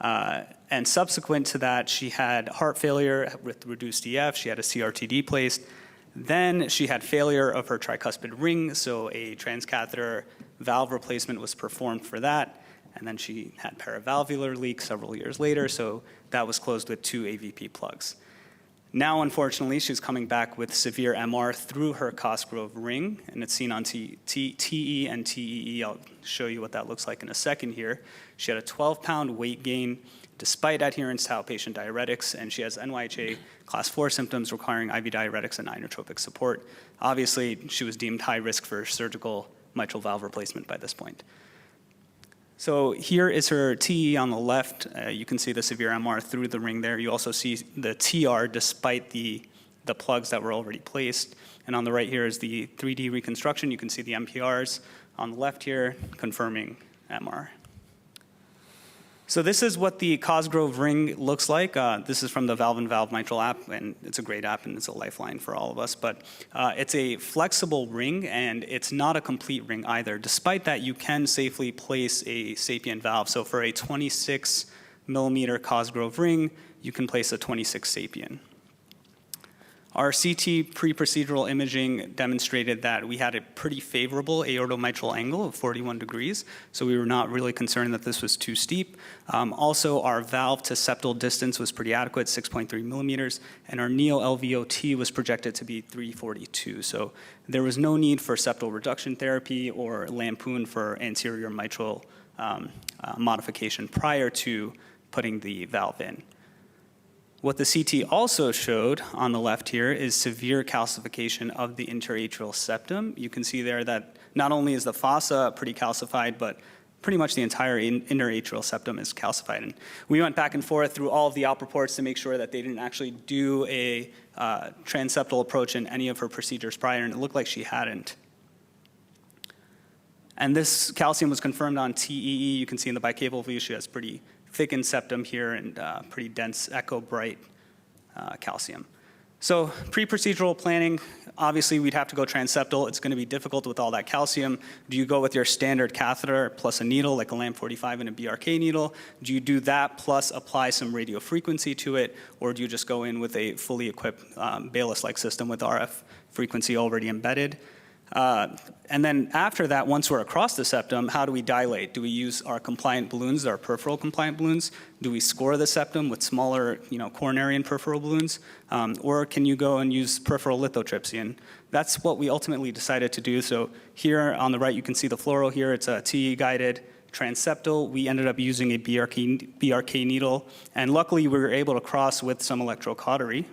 And subsequent to that, she had heart failure with reduced EF. She had a CRTD placed. Then she had failure of her tricuspid ring, so a transcatheter valve replacement was performed for that. And then she had paravalvular leak several years later, so that was closed with 2 AVP plugs. Now, unfortunately, she's coming back with severe MR through her Cosgrove ring, and it's seen on TE and TEE. I'll show you what that looks like in a second here. She had a 12-pound weight gain despite adherence to outpatient diuretics, and she has NYHA class 4 symptoms requiring IV diuretics and inotropic support. Obviously, she was deemed high risk for surgical mitral valve replacement by this point. So here is her TE on the left. You can see the severe MR through the ring there. You also see the TR despite the plugs that were already placed. And on the right here is the 3D reconstruction. You can see the MPRs on the left here confirming MR. So this is what the Cosgrove ring looks like. This is from the Valve and Valve Mitral app, and it's a great app, and it's a lifeline for all of us. But it's a flexible ring, and it's not a complete ring either. Despite that, you can safely place a sapien valve. So for a 26 millimeter Cosgrove ring, you can place a 26 sapien. Our CT pre-procedural imaging demonstrated that we had a pretty favorable aortomitral angle of 41 degrees, so we were not really concerned that this was too steep. Also, our valve to septal distance was pretty adequate, 6.3 millimeters, and our neo-LVOT was projected to be 342. So there was no need for septal reduction therapy or lampoon for anterior mitral modification prior to putting the valve in. What the CT also showed on the left here is severe calcification of the interatrial septum. You can see there that not only is the fossa pretty calcified, but pretty much the entire interatrial septum is calcified. And we went back and forth through all of the op reports to make sure that they didn't actually do a transseptal approach in any of her procedures prior, and it looked like she hadn't. And this calcium was confirmed on TEE. You can see in the bicapal view she has pretty thickened septum here and pretty dense echo bright calcium. So pre-procedural planning, obviously we'd have to go transseptal. It's going to be difficult with all that calcium. Do you go with your standard catheter plus a needle like a LAM45 and a BRK needle? Do you do that plus apply some radiofrequency to it, or do you just go in with a fully equipped Baylis-like system with RF frequency already embedded? And then after that, once we're across the septum, how do we dilate? Do we use our compliant balloons, our peripheral compliant balloons? Do we score the septum with smaller, coronary and peripheral balloons? Or can you go and use peripheral lithotripsy? And that's what we ultimately decided to do. So here on the right, you can see the fluoro here. It's a TE guided transseptal, we ended up using a BRK needle, and luckily we were able to cross with some electrocautery.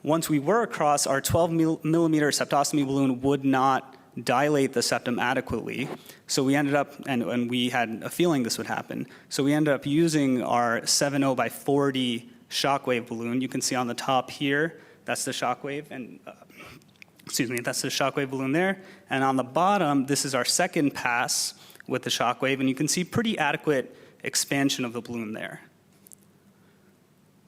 Once we were across, our 12 millimeter septostomy balloon would not dilate the septum adequately. So we ended up, and we had a feeling this would happen, so we ended up using our 70 by 40 shockwave balloon. You can see on the top here, that's the shockwave, and that's the shockwave balloon there. And on the bottom, this is our second pass with the shockwave, and you can see pretty adequate expansion of the balloon there.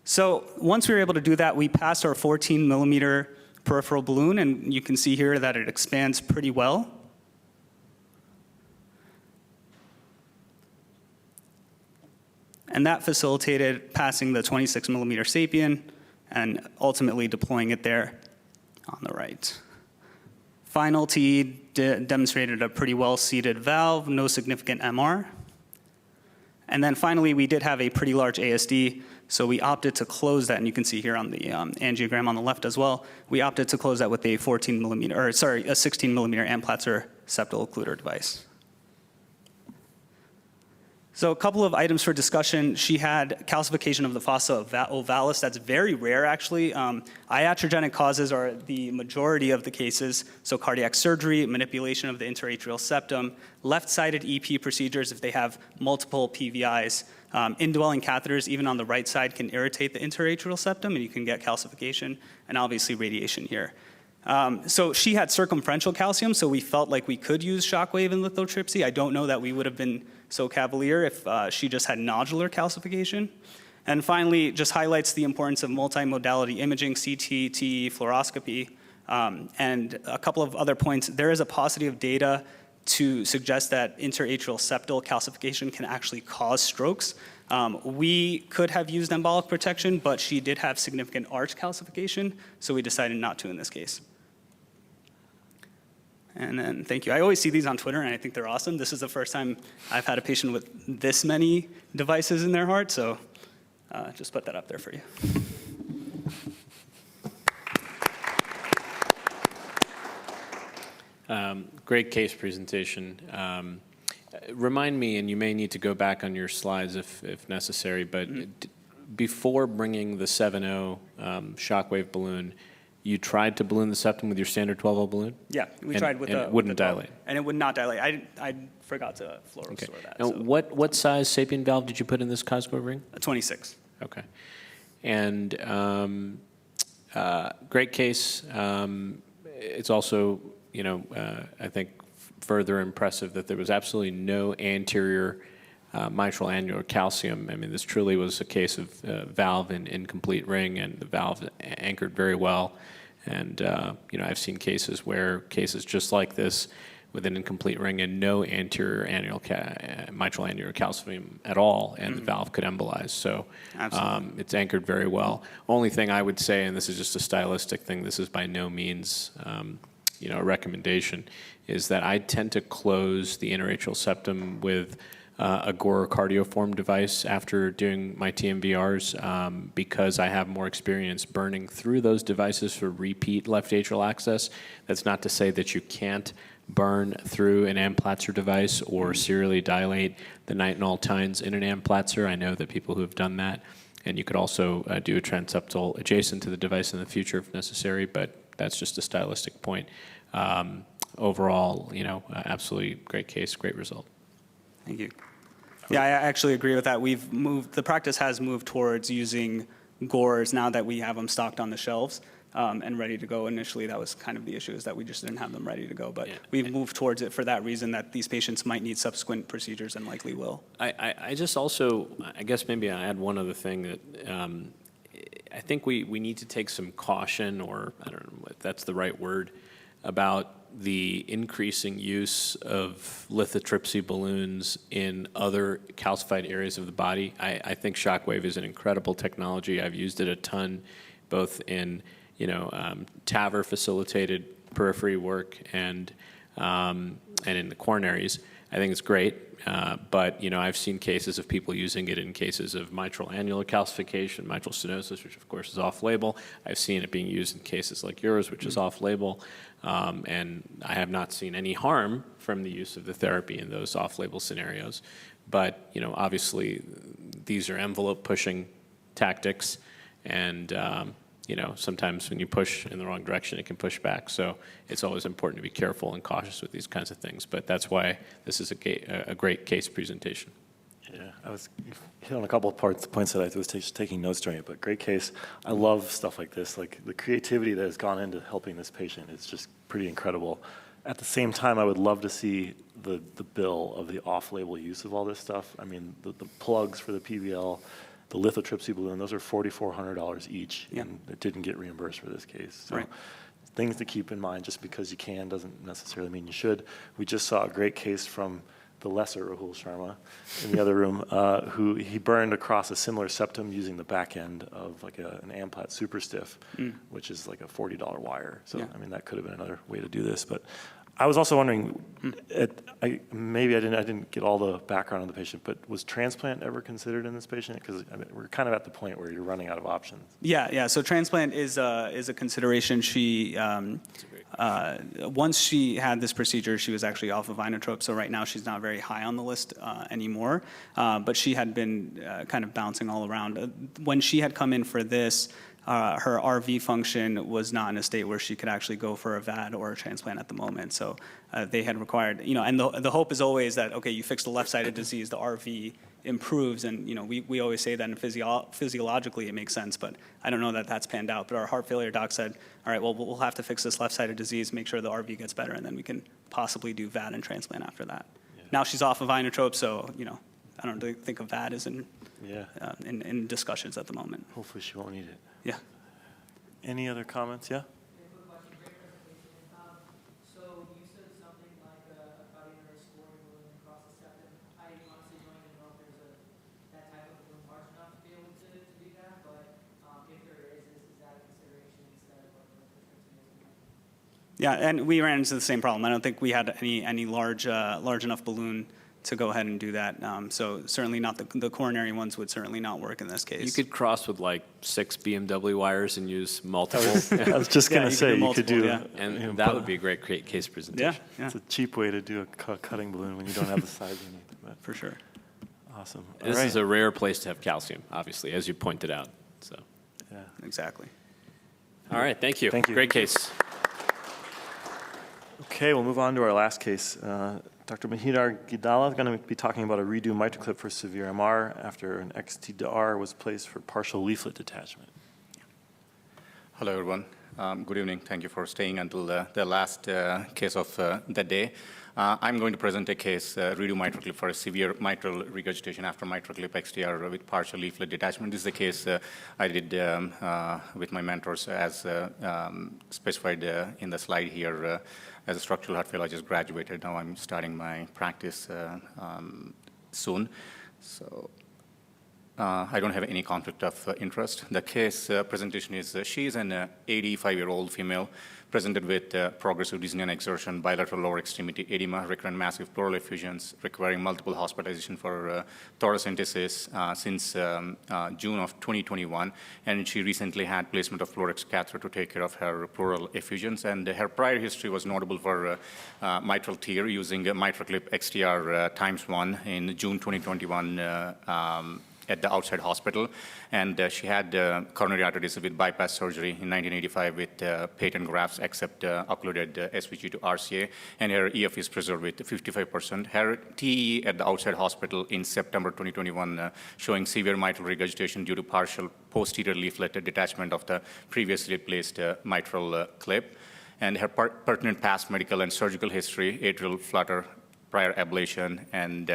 So once we were able to do that, we passed our 14 millimeter peripheral balloon, and you can see here that it expands pretty well. And that facilitated passing the 26 millimeter sapien and ultimately deploying it there on the right. Final TE demonstrated a pretty well-seated valve, no significant MR. And then finally, we did have a pretty large ASD, so we opted to close that, and you can see here on the angiogram on the left as well, we opted to close that with a a 16 millimeter Amplatzer septal occluder device. So a couple of items for discussion. She had calcification of the fossa ovalis. That's very rare, actually. Iatrogenic causes are the majority of the cases. So cardiac surgery, manipulation of the interatrial septum, left-sided EP procedures if they have multiple PVIs. Indwelling catheters, even on the right side, can irritate the interatrial septum, and you can get calcification, and obviously radiation here. So she had circumferential calcium, so we felt like we could use shockwave in lithotripsy. I don't know that we would have been so cavalier if she just had nodular calcification. And finally, just highlights the importance of multimodality imaging, CT, TE, fluoroscopy. And a couple of other points. There is a paucity of data to suggest that interatrial septal calcification can actually cause strokes. We could have used embolic protection, but she did have significant arch calcification, so we decided not to in this case. And then, thank you. I always see these on Twitter, and I think they're awesome. This is the first time I've had a patient with this many devices in their heart, so just put that up there for you. Great case presentation. Remind me, and you may need to go back on your slides if necessary, but before bringing the 7.0 shockwave balloon, you tried to balloon the septum with your standard 12.0 balloon? Yeah, we tried with and it wouldn't dilate? And it would not dilate. I forgot to fluoro Okay. store that. Now, So. what size sapien valve did you put in this Cosgrove ring? 26. Okay. And great case. It's also, I think further impressive that there was absolutely no anterior mitral annular calcium. I mean, this truly was a case of valve in incomplete ring, and the valve anchored very well. And, I've seen cases just like this with an incomplete ring and no anterior mitral annular calcium at all, and the valve could embolize. So it's anchored very well. Only thing I would say, and this is just a stylistic thing, this is by no means a recommendation, is that I tend to close the interatrial septum with a Gore cardioform device after doing my TMVRs because I have more experience burning through those devices for repeat left atrial access. That's not to say that you can't burn through an Amplatzer device or serially dilate the nitinol tines in an Amplatzer. I know that people who have done that, and you could also do a transeptal adjacent to the device in the future if necessary, but that's just a stylistic point. Overall, absolutely great case, great result. Thank you. Yeah, I actually agree with that. The practice has moved towards using Gores now that we have them stocked on the shelves and ready to go. Initially, that was kind of the issue, is that we just didn't have them ready to go. But we've moved towards it for that reason, that these patients might need subsequent procedures and likely will. I just also, I guess maybe I add one other thing that I think we need to take some caution, or I don't know if that's the right word, about the increasing use of lithotripsy balloons in other calcified areas of the body. I think shockwave is an incredible technology. I've used it a ton, both in TAVR facilitated periphery work and in the coronaries. I think it's great, but I've seen cases of people using it in cases of mitral annular calcification, mitral stenosis, which of course is off-label. I've seen it being used in cases like yours, which is off-label, and I have not seen any harm from the use of the therapy in those off-label scenarios. But obviously, these are envelope-pushing tactics, and sometimes when you push in the wrong direction, it can push back. So it's always important to be careful and cautious with these kinds of things. But that's why this is a great case presentation. Yeah, I was hit on a couple of points that I was taking notes during it, but great case. I love stuff like this. Like the creativity that has gone into helping this patient is just pretty incredible. At the same time, I would love to see the bill of the off-label use of all this stuff. I mean, the plugs for the PVL, the lithotripsy balloon, those are $4,400 each, and it didn't get reimbursed for this case. So things to keep in mind. Just because you can doesn't necessarily mean you should. We just saw a great case from the lesser Rahul Sharma in the other room, who he burned across a similar septum using the back end of like an Amplat super stiff, which is like a $40 wire. So I mean, that could have been another way to do this. But I was also wondering, maybe I didn't get all the background on the patient, but was transplant ever considered in this patient? Because we're kind of at the point where you're running out of options. Yeah. So transplant is a consideration. She once she had this procedure, she was actually off of inotrope. So right now she's not very high on the list anymore. But she had been kind of bouncing all around. When she had come in for this, her RV function was not in a state where she could actually go for a VAD or a transplant at the moment. So they had required, and the hope is always that, okay, you fix the left-sided disease, the RV improves, and we always say that physiologically it makes sense, but I don't know that that's panned out. But our heart failure doc said, all right, well, we'll have to fix this left-sided disease, make sure the RV gets better, and then we can possibly do VAD and transplant after that. Yeah. Now she's off of inotrope, so I don't think of VAD as in discussions at the moment. Hopefully she won't need it. Yeah. Any other comments? Yeah? Quick question. Great presentation. So you said something like a cutting or a scoring balloon across the septum. I honestly don't even know if there's that type of balloon large enough to be able to do that, but if there is that a consideration instead of like the percutaneous? Yeah, and we ran into the same problem. I don't think we had any large enough balloon to go ahead and do that. So certainly not the coronary ones would certainly not work in this case. You could cross with like 6 BMW wires and use multiple. I was just going to say, you could do, and that would be a great case presentation. Yeah. It's a cheap way to do a cutting balloon when you don't have the size you need. But for sure. Awesome. This is a rare place to have calcium, obviously, as you pointed out. So. Yeah, exactly. All right, thank you. Thank you. Great case. Okay, we'll move on to our last case. Dr. Mahidar Gidala is going to be talking about a redo MitraClip for severe MR after an XT-R was placed for partial leaflet detachment. Hello, everyone. Good evening. Thank you for staying until the last case of the day. I'm going to present a case, redo MitraClip for a severe mitral regurgitation after MitraClip XT-R with partial leaflet detachment. This is the case I did with my mentors as specified in the slide here. As a structural heart failure, I just graduated. Now I'm starting my practice soon. So I don't have any conflict of interest. The case presentation is she is an 85-year-old female presented with progressive dyspnea and exertion, bilateral lower extremity edema, recurrent massive pleural effusions, requiring multiple hospitalization for thoracentesis since June of 2021. And she recently had placement of fluorex catheter to take care of her pleural effusions. And her prior history was notable for mitral tear using MitraClip XT-R ×1 in June 2021 at the outside hospital, and she had coronary artery disease with bypass surgery in 1985 with patent grafts except occluded SVG to RCA, and her EF is preserved with 55%. Her TE at the outside hospital in September 2021 showing severe mitral regurgitation due to partial posterior leaflet detachment of the previously placed mitral clip, and her pertinent past medical and surgical history, atrial flutter, prior ablation, and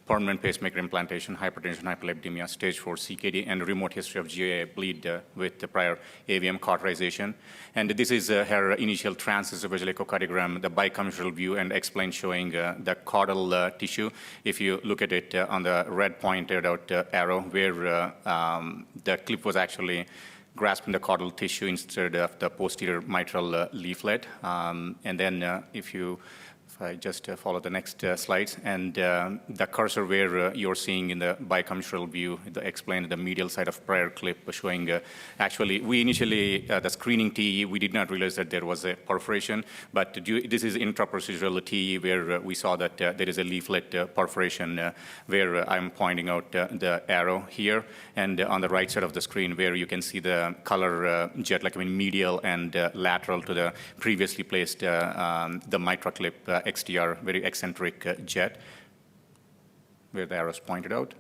permanent pacemaker implantation, hypertension, hyperlipidemia, stage 4 CKD, and remote history of GA bleed with the prior AVM cauterization. And this is her initial transesophageal echocardiogram, the bicommissural view, and explain showing the caudal tissue. If you look at it on the red pointed out arrow, where the clip was actually grasping the caudal tissue instead of the posterior mitral leaflet. And then if you If I just follow the next slides, and the cursor where you're seeing in the bicameral view, explained the medial side of prior clip showing, actually, we initially, the screening TE, we did not realize that there was a perforation, but this is intraprocedural TE where we saw that there is a leaflet perforation where I'm pointing out the arrow here, and on the right side of the screen where you can see the color jet, medial and lateral to the previously placed the mitral clip XTR, very eccentric jet, where the arrows pointed out.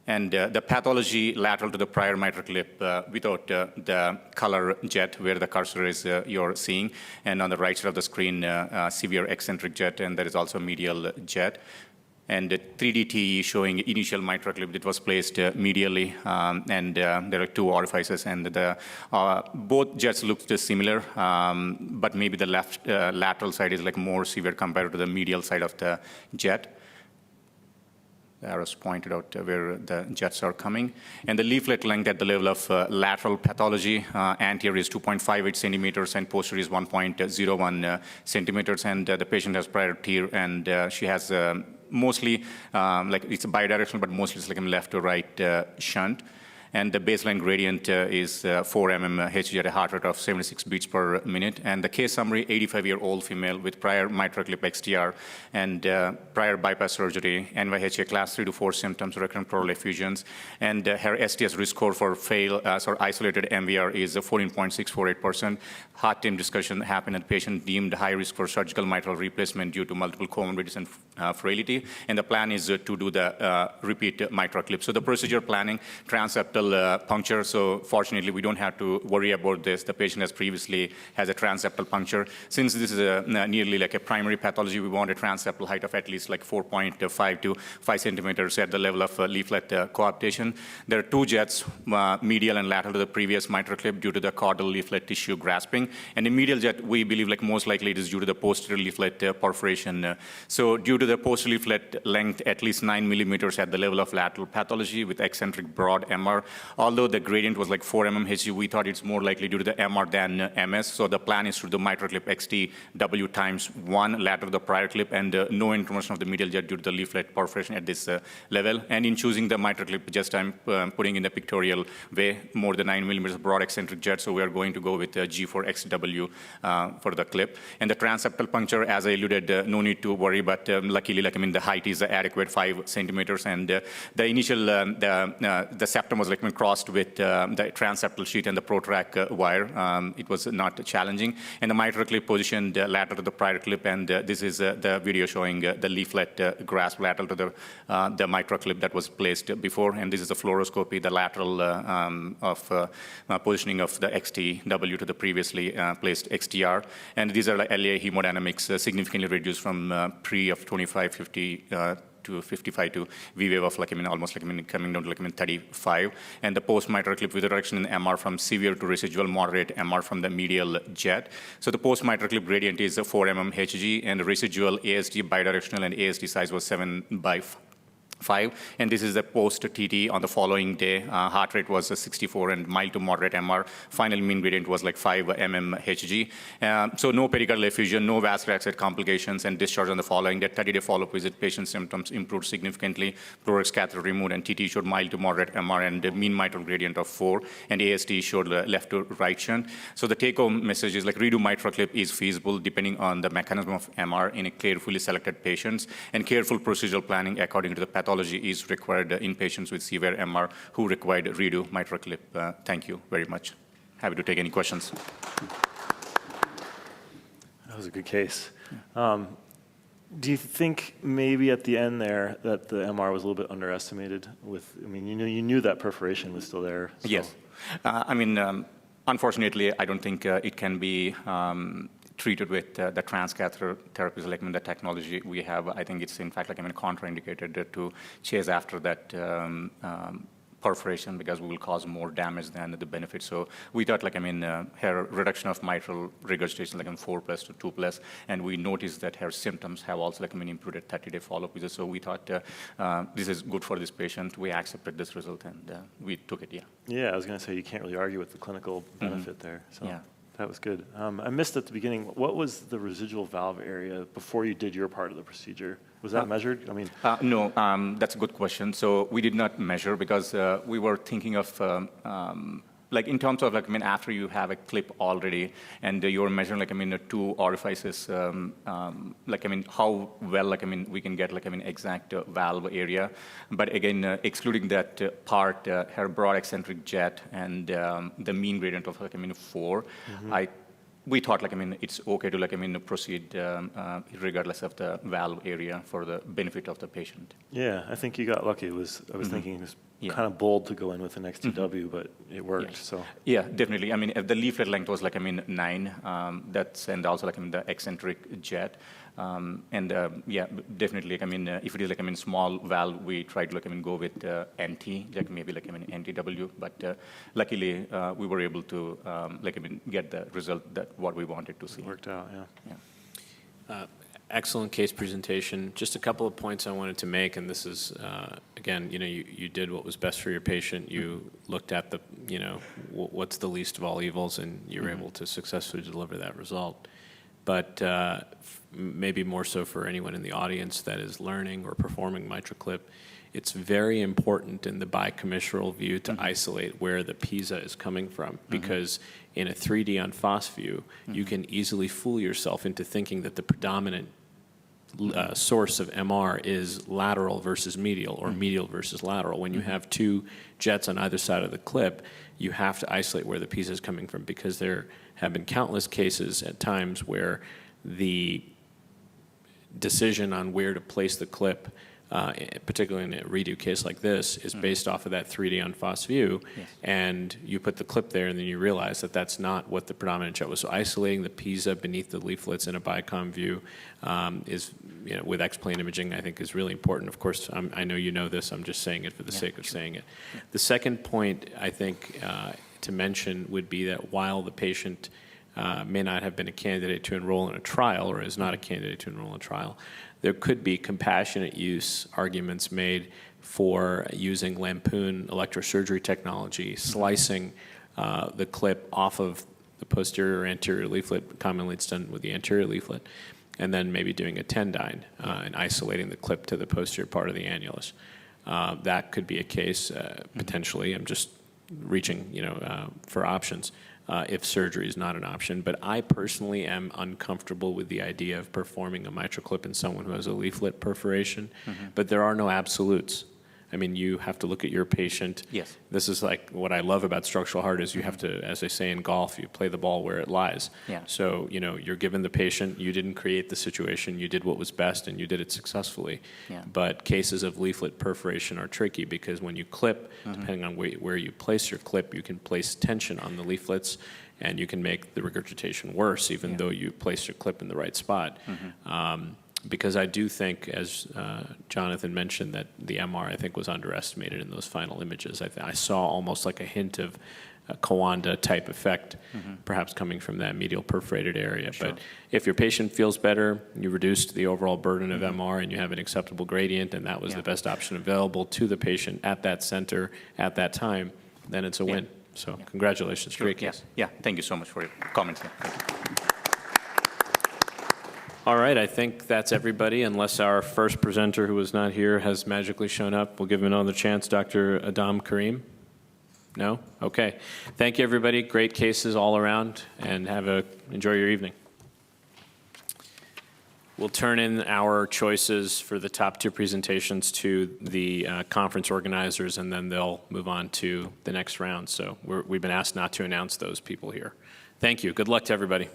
And the pathology lateral to the prior mitral clip without the color jet, where the cursor is you're seeing. And on the right side of the screen, severe eccentric jet, and there is also medial jet. And the 3D TE showing initial mitral clip that was placed medially, and there are two orifices, and both jets looked similar, but maybe the left lateral side is more severe compared to the medial side of the jet. The arrows pointed out where the jets are coming. And the leaflet length at the level of lateral pathology, anterior is 2.58 centimeters and posterior is 1.01 centimeters. And the patient has prior tear, and she has mostly, it's bidirectional, but mostly it's left to right shunt. And the baseline gradient is 4 mm Hg at a heart rate of 76 beats per minute. And the case summary, 85-year-old female with prior mitral clip XTR and prior bypass surgery, NYHA class 3 to 4 symptoms, recurrent pleural effusions. And her STS risk score for isolated MVR is 14.648%. Heart team discussion happened, and the patient deemed high risk for surgical mitral replacement due to multiple comorbidities and frailty. And the plan is to do the repeat mitral clip. So the procedure planning, transeptal puncture. So fortunately, we don't have to worry about this. The patient has previously has a transeptal puncture. Since this is nearly like a primary pathology, we want a transeptal height of at least 4.5 to 5 centimeters at the level of leaflet coaptation. There are two jets, medial and lateral to the previous mitral clip due to the caudal leaflet tissue grasping. And the medial jet, we believe most likely it is due to the posterior leaflet perforation. So due to the posterior leaflet length, at least 9 millimeters at the level of lateral pathology with eccentric broad MR. Although the gradient was 4 mm Hg, we thought it's more likely due to the MR than MS. So the plan is to do mitral clip XTW times 1 lateral to the prior clip, and no intervention of the medial jet due to the leaflet perforation at this level. And in choosing the mitral clip, just I'm putting in the pictorial way, more than 9 millimeters broad eccentric jet. So we are going to go with G4XW for the clip. And the transeptal puncture, as I alluded, no need to worry, but luckily, the height is adequate, 5 centimeters. And the initial, the septum was crossed with the transeptal sheet and the protract wire. It was not challenging. And the mitral clip positioned lateral to the prior clip, and this is the video showing the leaflet grasp lateral to the mitral clip that was placed before. And this is the fluoroscopy, the lateral of positioning of the XTW to the previously placed XTR. And these are LA hemodynamics significantly reduced from pre of 2550 to 55 to V wave of almost coming down to 35. And the post mitral clip with a reduction in MR from severe to residual moderate MR from the medial jet. So the post mitral clip gradient is 4 mm Hg, and the residual ASD bidirectional and ASD size was 7/5. And this is the post-TT on the following day. Heart rate was 64 and mild to moderate MR. Final mean gradient was 5 mm Hg. So no pericardial effusion, no vascular access complications, and discharge on the following day. 30-day follow-up visit, patient symptoms improved significantly. Thorax catheter removed, and TT showed mild to moderate MR and mean mitral gradient of 4, and ASD showed left to right shunt. So the take-home message is redo mitral clip is feasible depending on the mechanism of MR in a carefully selected patients, and careful procedural planning according to the pathology is required in patients with severe MR who required redo mitral clip. Thank you very much. Happy to take any questions. That was a good case. Do you think maybe at the end there that the MR was a little bit underestimated? You knew that perforation was still there. So. Yes. Unfortunately, I don't think it can be treated with the transcatheter therapies, the technology we have. I think it's in fact contraindicated to chase after that perforation because we will cause more damage than the benefit. So we thought her reduction of mitral regurgitation 4+ to 2+, and we noticed that her symptoms have also improved at 30-day follow-up visit. So we thought this is good for this patient. We accepted this result and we took it. Yeah, I was going to say you can't really argue with the clinical benefit there. So. Yeah. That was good. I missed at the beginning, what was the residual valve area before you did your part of the procedure? Was that measured? I mean, No, that's a good question. So we did not measure because we were thinking of like in terms of like, I mean, after you have a clip already and you're measuring like, I mean, 2 orifices, like, I mean, how well, like, I mean, we can get like, I mean, exact valve area. But again, excluding that part, her broad eccentric jet and the mean gradient of like, I mean, 4, we thought like, I mean, it's okay to like, I mean, proceed regardless of the valve area for the benefit of the patient. yeah, I think you got lucky. I was thinking it was kind of bold to go in with an XTW, but it worked, so. Yeah, definitely. I mean, the leaflet length was like, I mean, 9. That's, and also like, I mean, the eccentric jet. And yeah, definitely, I mean, if it is like, I mean, small valve, we try to like, I mean, go with NT, like maybe like, I mean, NTW, but luckily we were able to like, I mean, get the result that what we wanted to see. It worked out, yeah. Excellent case presentation. Just a couple of points I wanted to make, and this is, again, you know, you did what was best for your patient. You looked at the, you know, what's the least of all evils, and you were able to successfully deliver that result. But maybe more so for anyone in the audience that is learning or performing MitraClip, it's very important in the bicommissural view to isolate where the PISA is coming from, because in a 3D on FOSS view, you can easily fool yourself into thinking that the predominant source of MR is lateral versus medial or medial versus lateral. When you have 2 jets on either side of the clip, you have to isolate where the PISA is coming from, because there have been countless cases at times where the decision on where to place the clip, particularly in a redo case like this, is based off of that 3D on FOSS view, and you put the clip there and then you realize that that's not what the predominant jet was. So isolating the PISA beneath the leaflets in a bicom view is, you know, with X-plane imaging, I think is really important. Of course, I know you know this, I'm just saying it for the sake of saying it. The second point I think to mention would be that while the patient may not have been a candidate to enroll in a trial or is not a candidate to enroll in a trial, there could be compassionate use arguments made for using lampoon electrosurgery technology, slicing the clip off of the posterior or anterior leaflet. Commonly it's done with the anterior leaflet, and then maybe doing a tendyne and isolating the clip to the posterior part of the annulus. That could be a case, potentially. I'm just reaching, you know, for options. If surgery is not an option. But I personally am uncomfortable with the idea of performing a MitraClip in someone who has a leaflet perforation. But there are no absolutes. I mean, you have to look at your patient. Yes. This is like what I love about structural heart is you have to, as they say in golf, you play the ball where it lies. Yeah. So, you know, you're given the patient, you didn't create the situation, you did what was best and you did it successfully. Yeah. But cases of leaflet perforation are tricky because when you clip, depending on where you place your clip, you can place tension on the leaflets and you can make the regurgitation worse even though you place your clip in the right spot. Because I do think, as Jonathan mentioned, that the MR, I think, was underestimated in those final images. I saw almost like a hint of a Coanda type effect, perhaps coming from that medial perforated area. Sure. But if your patient feels better, you reduced the overall burden of MR and you have an acceptable gradient, and that was the best option available to the patient at that center at that time, then it's a win. So congratulations. Sure. Great case. Yeah, thank you so much for your comments. Thank you. All right, I think that's everybody, unless our first presenter who was not here has magically shown up. We'll give him another chance. Dr. Adam Karim? No? Okay. Thank you, everybody. Great cases all around, and enjoy your evening. We'll turn in our choices for the top 2 presentations to the conference organizers, and then they'll move on to the next round. So we've been asked not to announce those people here. Thank you. Good luck to everybody.